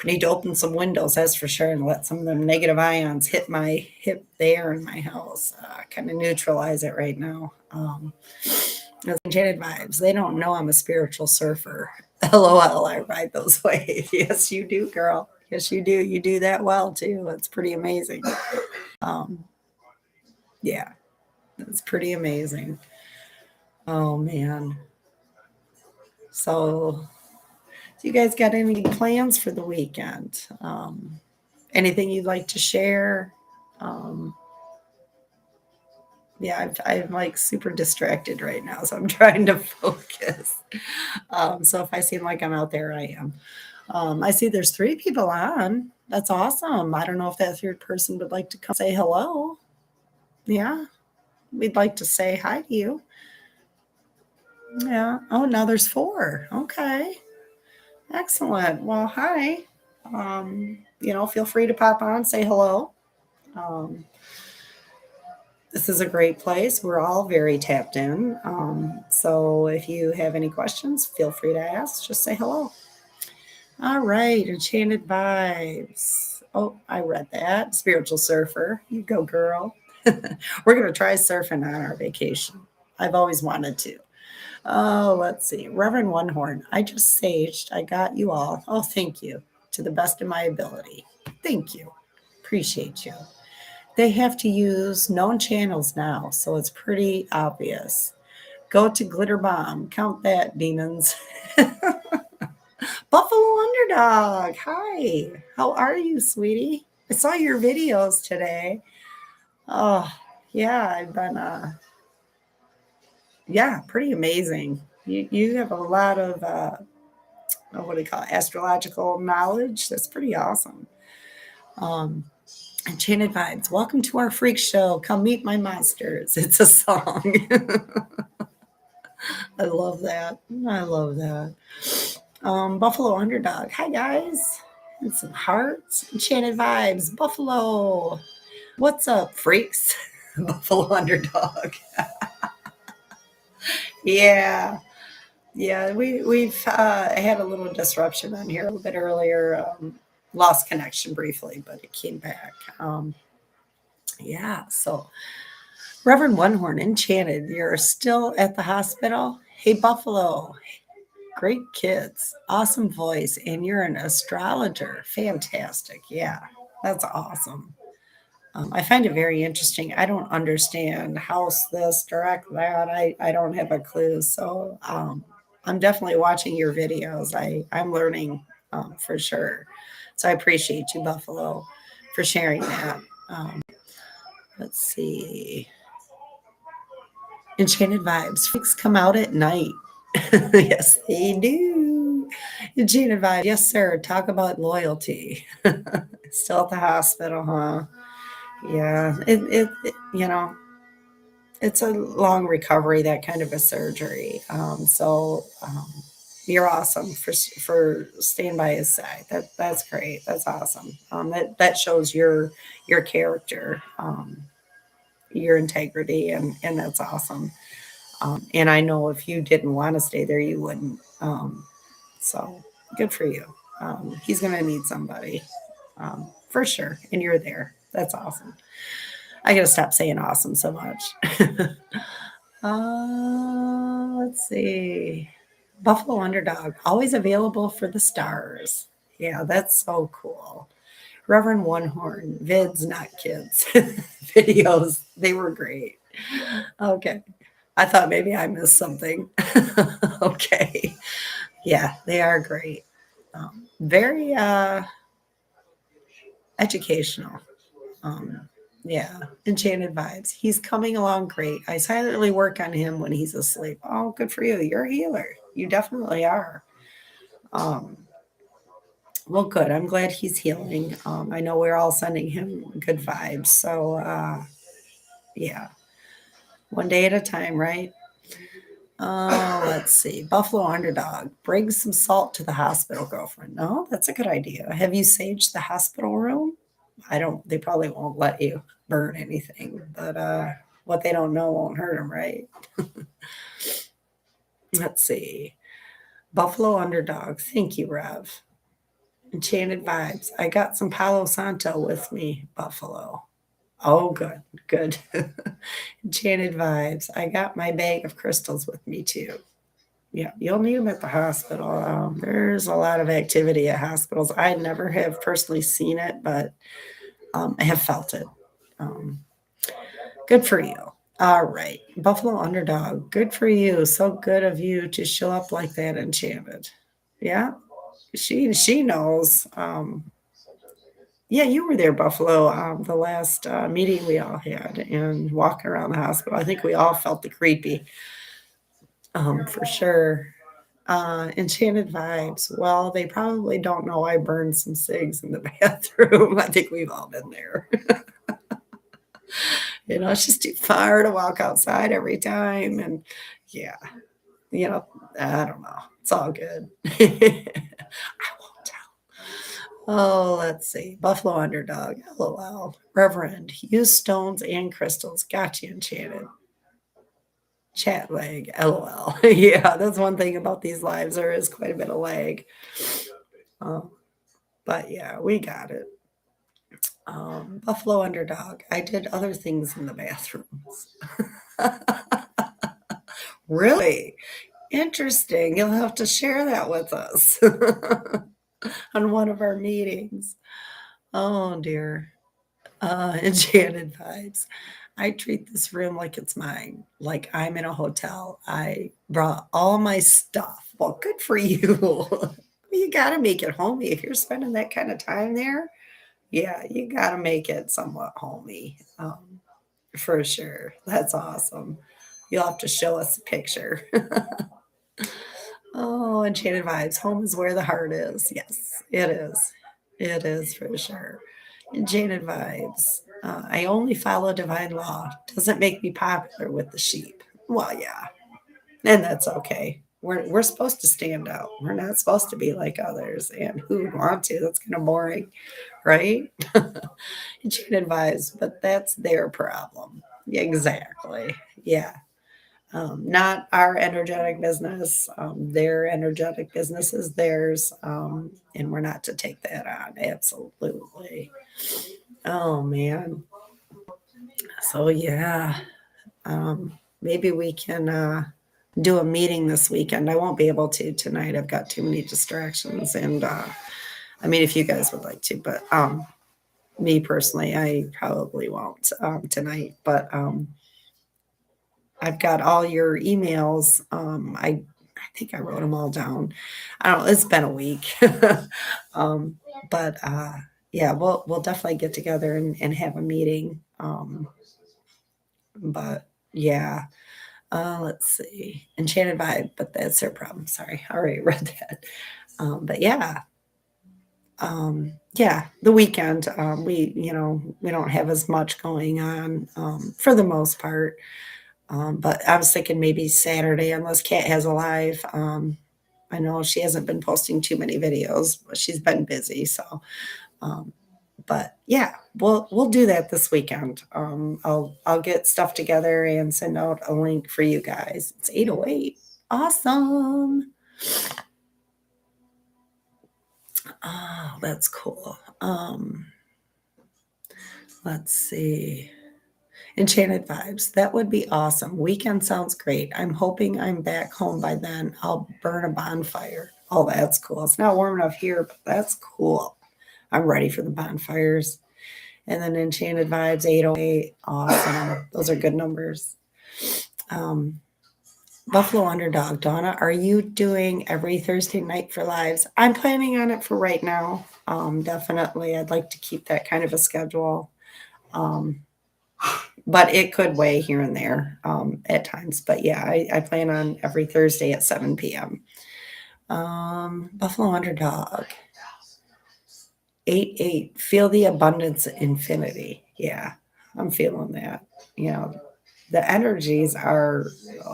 [SPEAKER 1] Need to open some windows, that's for sure, and let some of them negative ions hit the air in my house. Kind of neutralize it right now. Those enchanted vibes. They don't know I'm a spiritual surfer. LOL. I ride those waves. Yes, you do, girl. Yes, you do. You do that well too. It's pretty amazing. Um, yeah, it's pretty amazing. Oh man. So, do you guys got any plans for the weekend? Anything you'd like to share? Um, yeah, I'm like super distracted right now, so I'm trying to focus. So if I seem like I'm out there, I am. I see there's three people on. That's awesome. I don't know if that third person would like to come say hello. Yeah, we'd like to say hi to you. Yeah. Oh, now there's four. Okay. Excellent. Well, hi. Feel free to pop on, say hello. Um, this is a great place. We're all very tapped in. So if you have any questions, feel free to ask. Just say hello. All right, Enchanted Vibes. Oh, I read that. Spiritual Surfer. You go, girl. We're going to try surfing on our vacation. I've always wanted to. Oh, let's see. Reverend One Horn, I just saged. I got you all. Oh, thank you. To the best of my ability. Thank you. Appreciate you. They have to use known channels now, so it's pretty obvious. Go to Glitter Bomb. Count that, demons. Buffalo Underdog. Hi. How are you, sweetie? I saw your videos today. Oh, yeah, I've been yeah, pretty amazing. You have a lot of what do you call it? Astrological knowledge. That's pretty awesome. Um Enchanted Vibes. Welcome to our freak show. Come meet my monsters. It's a song. I love that. I love that. Buffalo Underdog. Hi guys. And some hearts. Enchanted Vibes. Buffalo. What's up, freaks? Buffalo Underdog. Yeah. Yeah, we've had a little disruption on here a little bit earlier. Lost connection briefly, but it came back. Yeah, so Reverend One Horn, Enchanted, you're still at the hospital? Hey, Buffalo, great kids, awesome voice, and you're an astrologer. Fantastic. Yeah, that's awesome. I find it very interesting. I don't understand house this, direct that. I don't have a clue. So I'm definitely watching your videos. I'm learning for sure. So I appreciate you, Buffalo, for sharing that. Let's see. Enchanted Vibes. Freaks come out at night. yes, they do. Enchanted Vibes. Yes, sir. Talk about loyalty. Still at the hospital, huh? Yeah. It's a long recovery, that kind of a surgery. You're awesome for staying by his side. That's great. That's awesome. That shows your character, your integrity, and that's awesome. And I know if you didn't want to stay there, you wouldn't. So good for you. He's gonna need somebody for sure, and you're there. That's awesome. I gotta stop saying awesome so much. Let's see. Buffalo Underdog, always available for the stars. Yeah, that's so cool. Reverend One Horn, vids, not kids. Videos, they were great. Okay. I thought maybe I missed something. okay. Yeah, they are great. Very educational. Um, yeah, enchanted vibes. He's coming along great. I silently work on him when he's asleep. Oh, good for you. You're a healer. You definitely are. Um, Well, good. I'm glad he's healing. I know we're all sending him good vibes. So, yeah, one day at a time, right? Let's see. Buffalo underdog. Bring some salt to the hospital, girlfriend. No, that's a good idea. Have you saged the hospital room? I don't, they probably won't let you burn anything, but what they don't know won't hurt them, right? Let's see. Buffalo underdog. Thank you, Rev. Enchanted vibes. I got some Palo Santo with me, Buffalo. Oh, good, good. Enchanted vibes. I got my bag of crystals with me too. Yeah, you'll need them at the hospital. There's a lot of activity at hospitals. I never have personally seen it, but I have felt it. Um, Good for you. All right, Buffalo underdog. Good for you. So good of you to show up like that, Enchanted. Yeah, she knows. Yeah, you were there, Buffalo, the last meeting we all had, and walking around the hospital. I think we all felt the creepy, for sure. Enchanted vibes. Well, they probably don't know I burned some cigs in the bathroom. I think we've all been there. It's just too far to walk outside every time. And yeah, you know, I don't know. It's all good. I won't tell. Oh, let's see. Buffalo underdog. LOL. Reverend. Use stones and crystals. Got you, Enchanted. Chat lag. LOL. Yeah, that's one thing about these lives. There is quite a bit of lag. Um, but yeah, we got it. Buffalo underdog. I did other things in the bathrooms. Really? Interesting. You'll have to share that with us on one of our meetings. Oh dear. Enchanted vibes. I treat this room like it's mine, like I'm in a hotel. I brought all my stuff. Well, good for you. You got to make it homey. If you're spending that kind of time there, yeah, you got to make it somewhat homey, for sure. That's awesome. You'll have to show us a picture. Oh, enchanted vibes. Home is where the heart is. Yes, it is. It is for sure. Enchanted vibes. I only follow divine law. Doesn't make me popular with the sheep. Well, yeah, and that's okay. We're supposed to stand out. We're not supposed to be like others. And who would want to? That's kind of boring, right? Enchanted vibes, but that's their problem. Exactly. Yeah. Not our energetic business. Their energetic business is theirs, and we're not to take that on. Absolutely. Oh man. So yeah, maybe we can do a meeting this weekend. I won't be able to tonight. I've got too many distractions, and I mean, if you guys would like to, but me personally, I probably won't tonight. But I've got all your emails. I think I wrote them all down. I don't know. It's been a week, um, but yeah, we'll definitely get together and have a meeting. But yeah, let's see, Enchanted Vibe, but that's their problem. Sorry, I already read that. But yeah, yeah, the weekend. We don't have as much going on for the most part. But I was thinking maybe Saturday, unless Kat has a live. I know she hasn't been posting too many videos, but she's been busy. So, um, but yeah, we'll do that this weekend. I'll get stuff together and send out a link for you guys. It's 8:08. Awesome. Oh, that's cool. Let's see. Enchanted vibes. That would be awesome. Weekend sounds great. I'm hoping I'm back home by then. I'll burn a bonfire. Oh, that's cool. It's not warm enough here, but that's cool. I'm ready for the bonfires. And then Enchanted Vibes 808. Awesome. Those are good numbers. Um, Buffalo Underdog. Donna, are you doing every Thursday night for lives? I'm planning on it for right now. Definitely. I'd like to keep that kind of a schedule. Um, but it could weigh here and there at times. But yeah, I plan on every Thursday at 7 p.m. Buffalo Underdog. 8, feel the abundance infinity. Yeah, I'm feeling that. You know, the energies are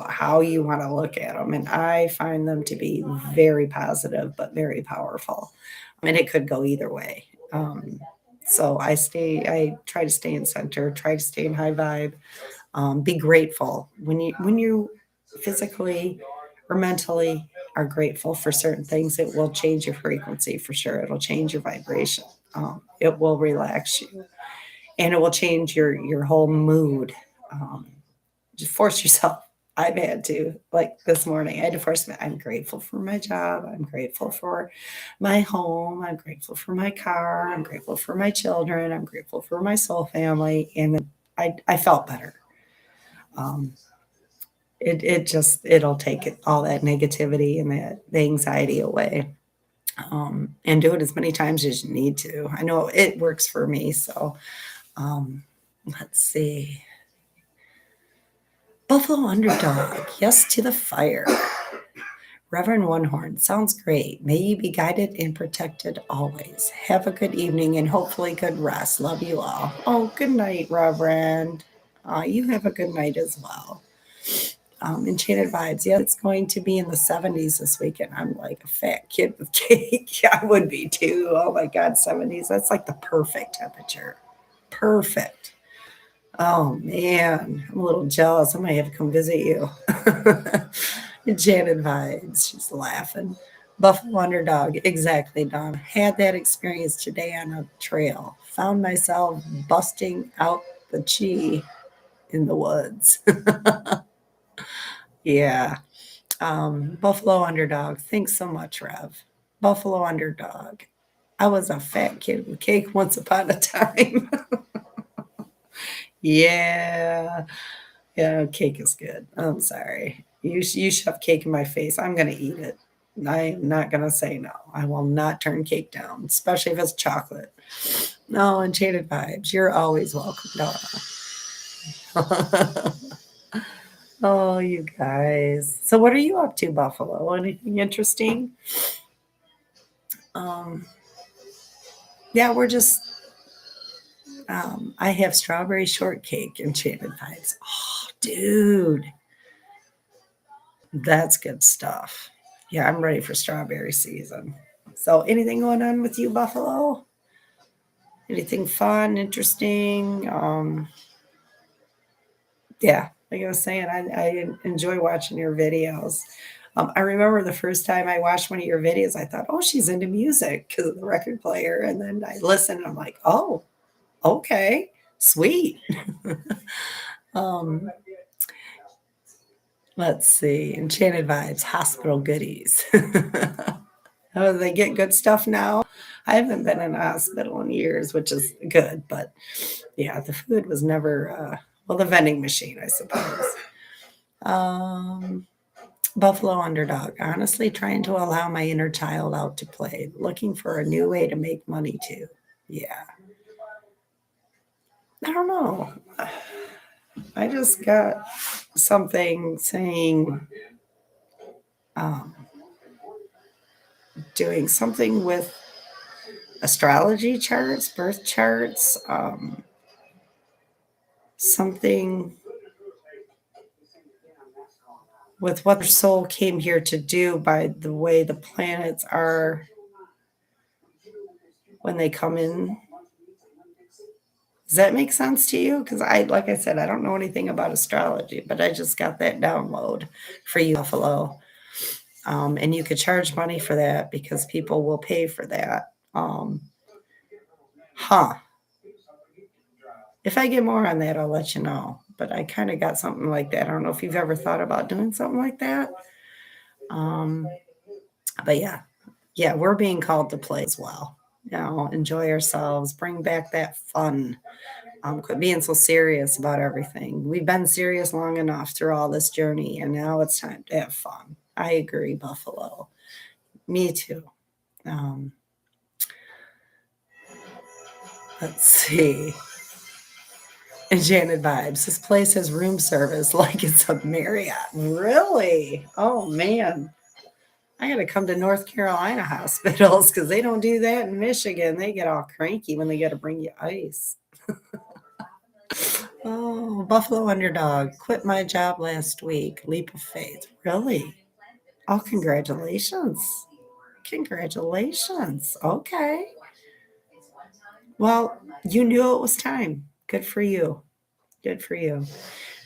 [SPEAKER 1] how you want to look at them. And I find them to be very positive, but very powerful. I mean, it could go either way. So I try to stay in center, try to stay in high vibe, be grateful when you physically or mentally are grateful for certain things. It will change your frequency for sure. It'll change your vibration. It will relax you, and it will change your whole mood. Um, just force yourself. I've had to, like this morning, I had to force me. I'm grateful for my job. I'm grateful for my home. I'm grateful for my car. I'm grateful for my children. I'm grateful for my soul family. And then I felt better. Um, it'll take all that negativity and the anxiety away. And do it as many times as you need to. I know it works for me. So um, let's see. Buffalo Underdog, yes to the fire. Reverend One Horn, sounds great. May you be guided and protected always. Have a good evening and hopefully good rest. Love you all. Oh, good night, Reverend. You have a good night as well. Enchanted Vibes, yeah, it's going to be in the 70s this weekend. I'm like a fat kid with cake. I would be too. Oh my God, 70s. That's like the perfect temperature. Perfect. Oh man, I'm a little jealous. I might have to come visit you. Enchanted Vibes. She's laughing. Buffalo Underdog. Exactly, Don. Had that experience today on a trail. Found myself busting out the chi in the woods. Yeah. Buffalo Underdog. Thanks so much, Rev. Buffalo Underdog. I was a fat kid with cake once upon a time. Yeah. Yeah, cake is good. I'm sorry. You shove cake in my face. I'm going to eat it. I am not going to say no. I will not turn cake down, especially if it's chocolate. No, Enchanted Vibes. You're always welcome, Donna. Oh, you guys. So, what are you up to, Buffalo? Anything interesting? Um, yeah, we're just. I have strawberry shortcake, Enchanted Vibes. Oh, dude, that's good stuff. Yeah, I'm ready for strawberry season. So, anything going on with you, Buffalo? Anything fun, interesting? Yeah, like I was saying, I enjoy watching your videos. I remember the first time I watched one of your videos, I thought, oh, she's into music because of the record player. And then I listened and I'm like, oh, okay, sweet. um, let's see. Enchanted Vibes, hospital goodies. Oh, they get good stuff now. I haven't been in a hospital in years, which is good. But yeah, the food was never, well, the vending machine, I suppose. Um, Buffalo Underdog, honestly trying to allow my inner child out to play, looking for a new way to make money too. Yeah. I don't know. I just got something saying um, doing something with astrology charts, birth charts, something with what their soul came here to do by the way the planets are when they come in. Does that make sense to you? Because like I said, I don't know anything about astrology, but I just got that download for you, Buffalo. And you could charge money for that because people will pay for that. Huh. If I get more on that, I'll let you know. But I kind of got something like that. I don't know if you've ever thought about doing something like that. Um, but yeah, we're being called to play as well. Enjoy ourselves, bring back that fun. Quit being so serious about everything. We've been serious long enough through all this journey, and now it's time to have fun. I agree, Buffalo. Me too. Um, let's see. Enchanted Vibes. This place has room service like it's a Marriott. Really? Oh, man. I got to come to North Carolina hospitals because they don't do that in Michigan. They get all cranky when they got to bring you ice. Oh, Buffalo Underdog. Quit my job last week. Leap of faith. Really? Oh, congratulations. Congratulations. Okay. Well, you knew it was time. Good for you. Good for you.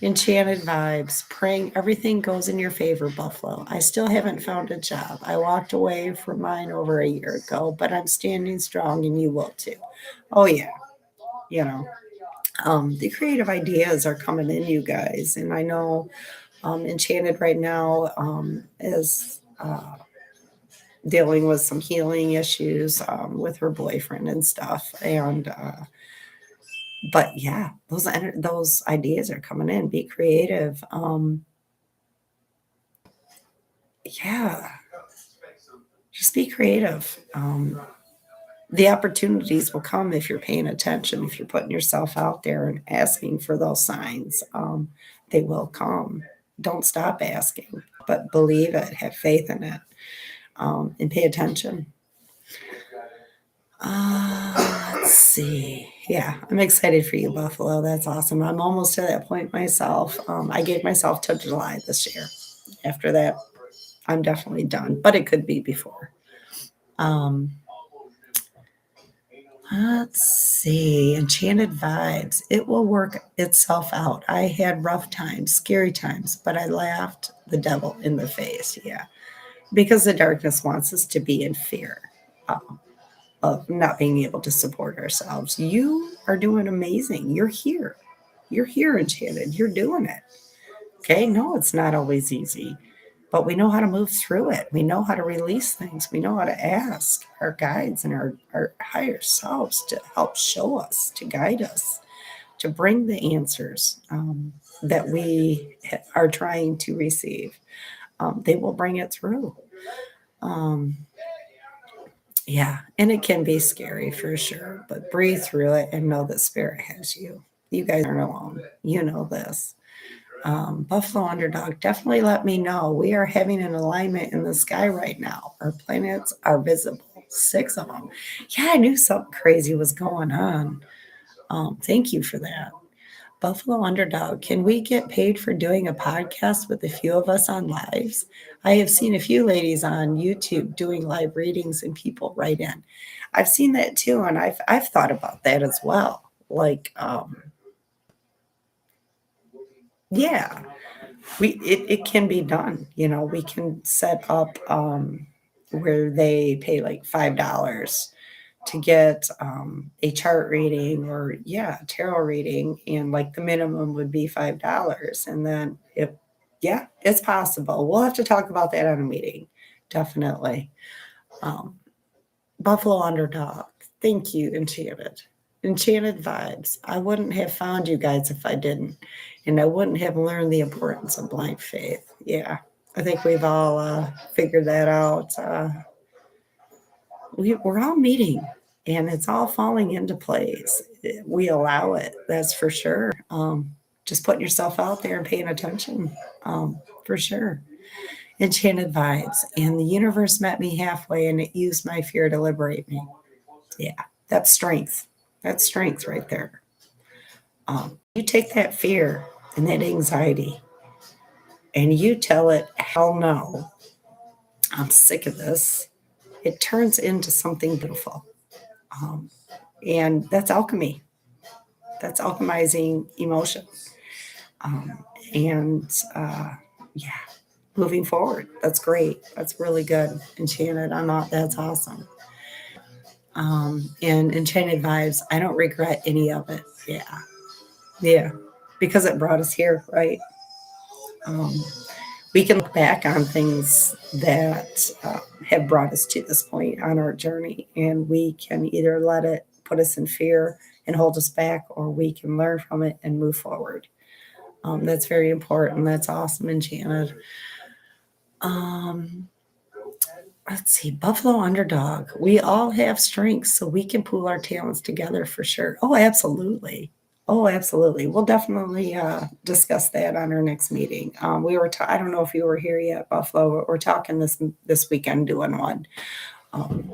[SPEAKER 1] Enchanted vibes. Praying everything goes in your favor, Buffalo. I still haven't found a job. I walked away from mine over a year ago, but I'm standing strong and you will too. Oh, yeah. You know, the creative ideas are coming in, you guys. And I know Enchanted right now is dealing with some healing issues with her boyfriend and stuff. And, but yeah, those ideas are coming in. Be creative. Yeah, just be creative. The opportunities will come if you're paying attention, if you're putting yourself out there and asking for those signs. They will come. Don't stop asking, but believe it, have faith in it, and pay attention. Let's see. Yeah, I'm excited for you, Buffalo. That's awesome. I'm almost to that point myself. I gave myself till July this year. After that, I'm definitely done, but it could be before. Um, let's see. Enchanted vibes. It will work itself out. I had rough times, scary times, but I laughed the devil in the face. Yeah, because the darkness wants us to be in fear. Of not being able to support ourselves. You are doing amazing. You're here. You're here, Enchanted. You're doing it. Okay. No, it's not always easy, but we know how to move through it. We know how to release things. We know how to ask our guides and our higher selves to help show us, to guide us, to bring the answers that we are trying to receive. They will bring it through. Um, Yeah, and it can be scary for sure, but breathe through it and know that spirit has you. You guys aren't alone. You know this. Buffalo Underdog, definitely let me know. We are having an alignment in the sky right now. Our planets are visible, 6 of them. Yeah, I knew something crazy was going on. Thank you for that. Buffalo Underdog, can we get paid for doing a podcast with a few of us on lives? I have seen a few ladies on YouTube doing live readings and people write in. I've seen that too, and I've thought about that as well. Like, yeah, it can be done. You know, we can set up where they pay like $5 to get a chart reading or yeah, tarot reading, and like the minimum would be $5. And then if yeah, it's possible. We'll have to talk about that on a meeting. Definitely. Um, Buffalo Underdog. Thank you, Enchanted. Enchanted vibes. I wouldn't have found you guys if I didn't. And I wouldn't have learned the importance of blind faith. Yeah. I think we've all figured that out. We're all meeting and it's all falling into place. We allow it, that's for sure. Just putting yourself out there and paying attention, for sure. Enchanted vibes. And the universe met me halfway and it used my fear to liberate me. Yeah, that's strength. That's strength right there. You take that fear and that anxiety and you tell it, hell no, I'm sick of this. It turns into something beautiful. Um, and that's alchemy. That's alchemizing emotion. Um, and yeah, moving forward. That's great. That's really good. Enchanted. I'm not, that's awesome. And Enchanted Vibes, I don't regret any of it. Yeah. Yeah. Because it brought us here, right? Um, we can look back on things that have brought us to this point on our journey, and we can either let it put us in fear and hold us back, or we can learn from it and move forward. That's very important. That's awesome, Enchanted. Um, let's see, Buffalo Underdog. We all have strengths, so we can pool our talents together for sure. Oh, absolutely. Oh, absolutely. We'll definitely discuss that on our next meeting. I don't know if you were here yet, Buffalo. We're talking this weekend doing one, um,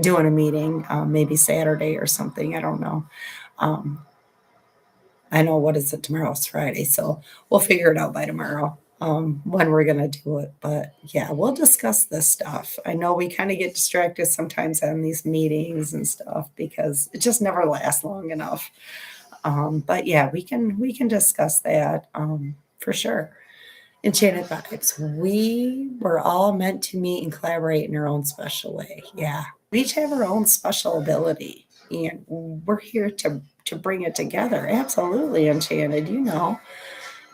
[SPEAKER 1] doing a meeting, maybe Saturday or something. I don't know. Um, I know what is it tomorrow? It's Friday, so we'll figure it out by tomorrow when we're gonna do it. But yeah, we'll discuss this stuff. I know we kind of get distracted sometimes on these meetings and stuff because it just never lasts long enough. But yeah, we can discuss that for sure. Enchanted vibes. We were all meant to meet and collaborate in our own special way. Yeah, we each have our own special ability, and we're here to bring it together. Absolutely, Enchanted.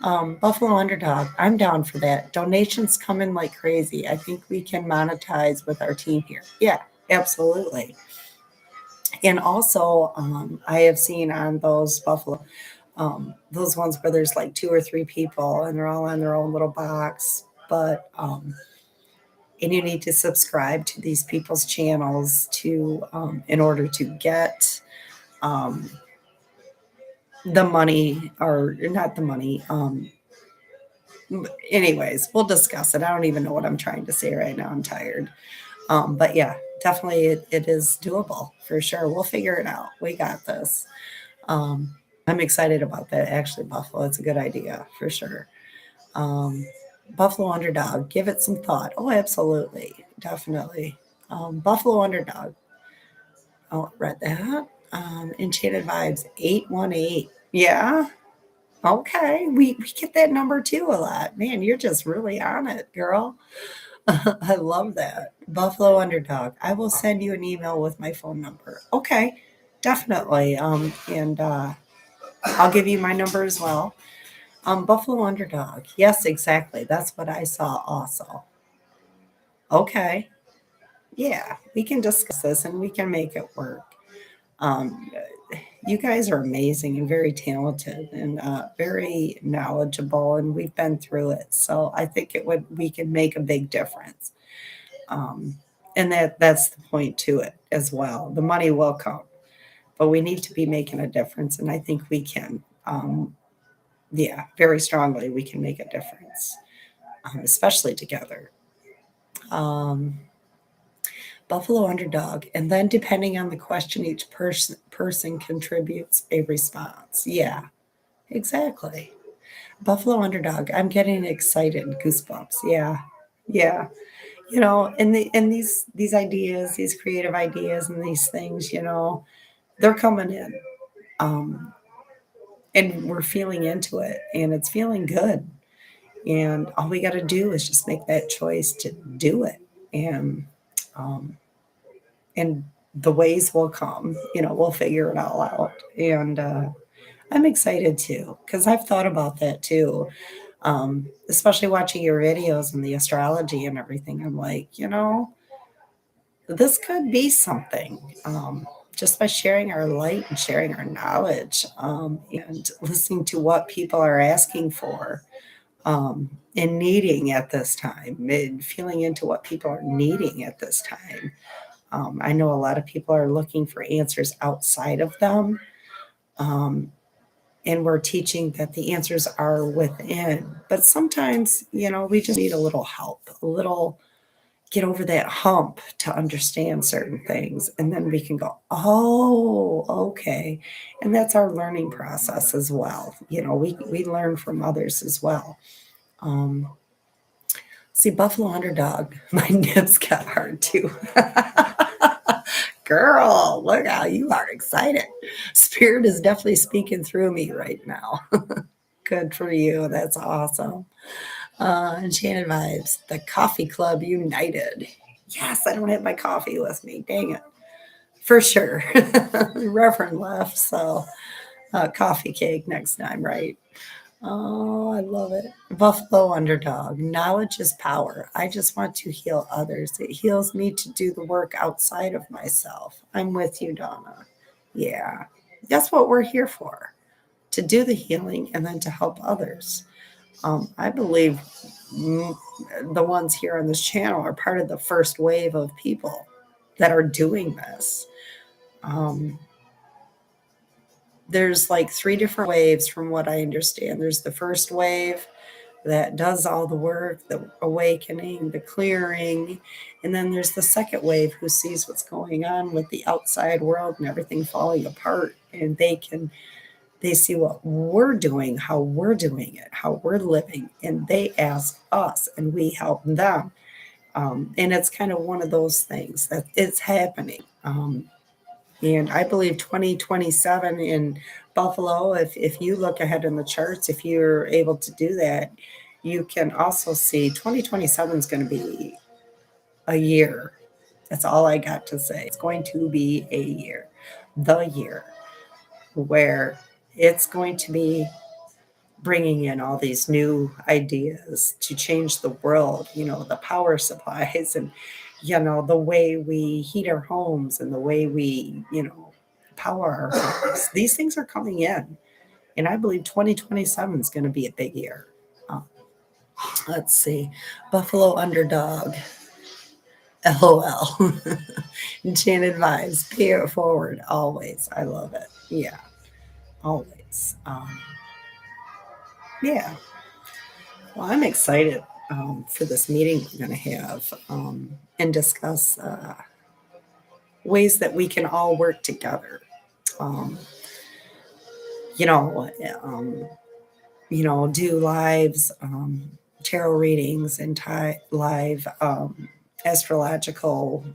[SPEAKER 1] Buffalo Underdog. I'm down for that. Donations come in like crazy. I think we can monetize with our team here. Yeah, absolutely. And also, I have seen on those Buffalo, those ones where there's like two or three people and they're all on their own little box. And you need to subscribe to these people's channels in order to get um, the money, or not the money. Anyways, we'll discuss it. I don't even know what I'm trying to say right now. I'm tired. But yeah, definitely it is doable for sure. We'll figure it out. We got this. Um, I'm excited about that. Actually, Buffalo, it's a good idea for sure. Um, Buffalo Underdog, give it some thought. Oh, absolutely, definitely. Buffalo Underdog. Oh, read that. Enchanted Vibes 818. Yeah. Okay. We get that number too a lot. Man, you're just really on it, girl. I love that. Buffalo Underdog. I will send you an email with my phone number. Okay. Definitely. And I'll give you my number as well. Buffalo Underdog. Yes, exactly. That's what I saw also. Okay. Yeah, we can discuss this and we can make it work. Um, you guys are amazing and very talented and very knowledgeable, and we've been through it. So I think we can make a big difference. Um, and that's the point to it as well. The money will come, but we need to be making a difference, and I think we can. Yeah, very strongly, we can make a difference, especially together. Um, Buffalo Underdog, and then depending on the question, each person contributes a response. Yeah, exactly. Buffalo Underdog. I'm getting excited, goosebumps. Yeah, yeah. And these ideas, these creative ideas, and these things, they're coming in, um, and we're feeling into it, and it's feeling good. And all we got to do is just make that choice to do it, and um, and the ways will come. We'll figure it all out. And I'm excited too because I've thought about that too. Especially watching your videos and the astrology and everything. I'm like, this could be something. Just by sharing our light and sharing our knowledge, and listening to what people are asking for, and needing at this time, and feeling into what people are needing at this time. I know a lot of people are looking for answers outside of them. Um, and we're teaching that the answers are within. But sometimes, we just need a little help, a little get over that hump to understand certain things. And then we can go, oh, okay. And that's our learning process as well. We learn from others as well. Um, See, Buffalo Underdog, my nibs got hard too. Girl, look how you are excited. Spirit is definitely speaking through me right now. Good for you. That's awesome. Enchanted Vibes, the Coffee Club United. Yes, I don't have my coffee with me. Dang it. For sure. Reverend left, so coffee cake next time, right? Oh, I love it. Buffalo Underdog. Knowledge is power. I just want to heal others. It heals me to do the work outside of myself. I'm with you, Donna. Yeah. That's what we're here for, to do the healing and then to help others. I believe mm, the ones here on this channel are part of the first wave of people that are doing this. Um, there's like three different waves from what I understand. There's the first wave that does all the work, the awakening, the clearing. And then there's the second wave who sees what's going on with the outside world and everything falling apart. And they see what we're doing, how we're doing it, how we're living, and they ask us and we help them. And it's kind of one of those things that it's happening. And I believe 2027 in Buffalo, if you look ahead in the charts, if you're able to do that, you can also see 2027 is going to be a year. That's all I got to say. It's going to be a year, the year where it's going to be bringing in all these new ideas to change the world, the power supplies and, the way we heat our homes and the way we, power our homes. These things are coming in. And I believe 2027 is going to be a big year. Uh, let's see. Buffalo Underdog. LOL. Enchanted vibes. Pay it forward. Always. I love it. Yeah. Always. Yeah. Well, I'm excited for this meeting we're going to have and discuss ways that we can all work together. Um, you know, um, do lives, tarot readings, and live astrological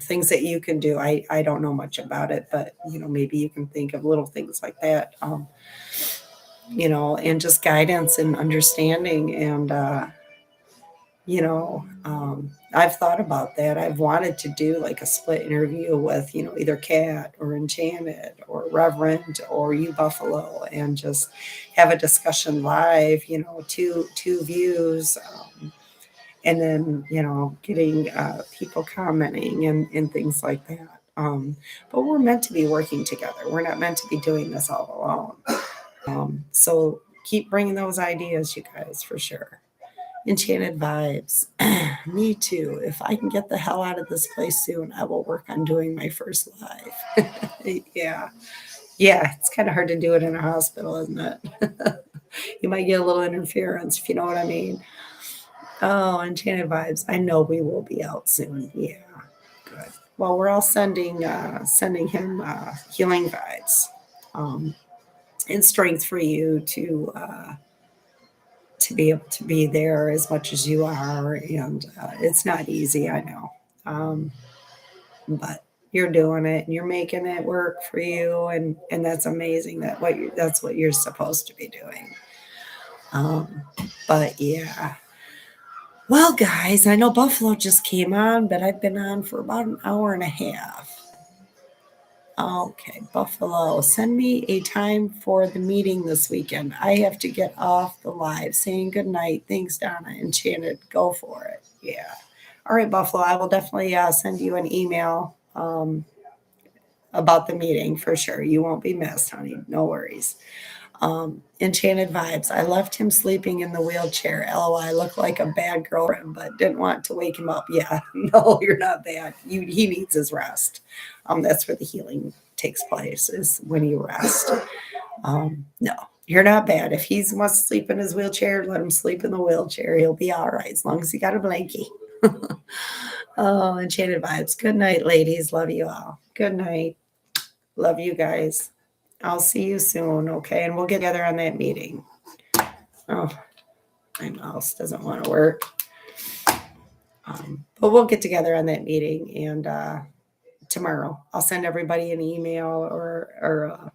[SPEAKER 1] things that you can do. I don't know much about it, but maybe you can think of little things like that. And just guidance and understanding and I've thought about that. I've wanted to do like a split interview with, either Kat or Enchanted or Reverend or you Buffalo and just have a discussion live, two views. And then, getting people commenting and things like that. But we're meant to be working together. We're not meant to be doing this all alone. So keep bringing those ideas, you guys, for sure. Enchanted vibes. Me too. If I can get the hell out of this place soon, I will work on doing my first live. Yeah. Yeah. It's kind of hard to do it in a hospital, isn't it? You might get a little interference, if you know what I mean. Oh, enchanted vibes. I know we will be out soon. Yeah. Good. Well, we're all sending him healing vibes um, and strength for you to be able to be there as much as you are. And it's not easy, I know. Um, but you're doing it and you're making it work for you. And that's amazing that's what you're supposed to be doing. But yeah. Well, guys, I know Buffalo just came on, but I've been on for about an hour and a half. Okay, Buffalo, send me a time for the meeting this weekend. I have to get off the live. Saying good night. Thanks, Donna. Enchanted. Go for it. Yeah. All right, Buffalo. I will definitely send you an email about the meeting for sure. You won't be missed, honey. No worries. Enchanted vibes. I left him sleeping in the wheelchair. LOL. I look like a bad girlfriend, but didn't want to wake him up. Yeah, no, you're not bad. He needs his rest. That's where the healing takes place is when you rest. No, you're not bad. If he wants to sleep in his wheelchair, let him sleep in the wheelchair. He'll be all right as long as he got a blankie. Oh, enchanted vibes. Good night, ladies. Love you all. Good night. Love you guys. I'll see you soon, okay? And we'll get together on that meeting. Oh, my mouse doesn't want to work. But we'll get together on that meeting and tomorrow. I'll send everybody an email or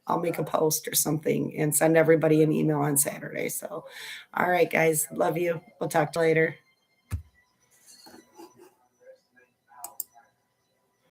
[SPEAKER 1] I'll make a post or something and send everybody an email on Saturday. So, all right, guys, love you. We'll talk to you later.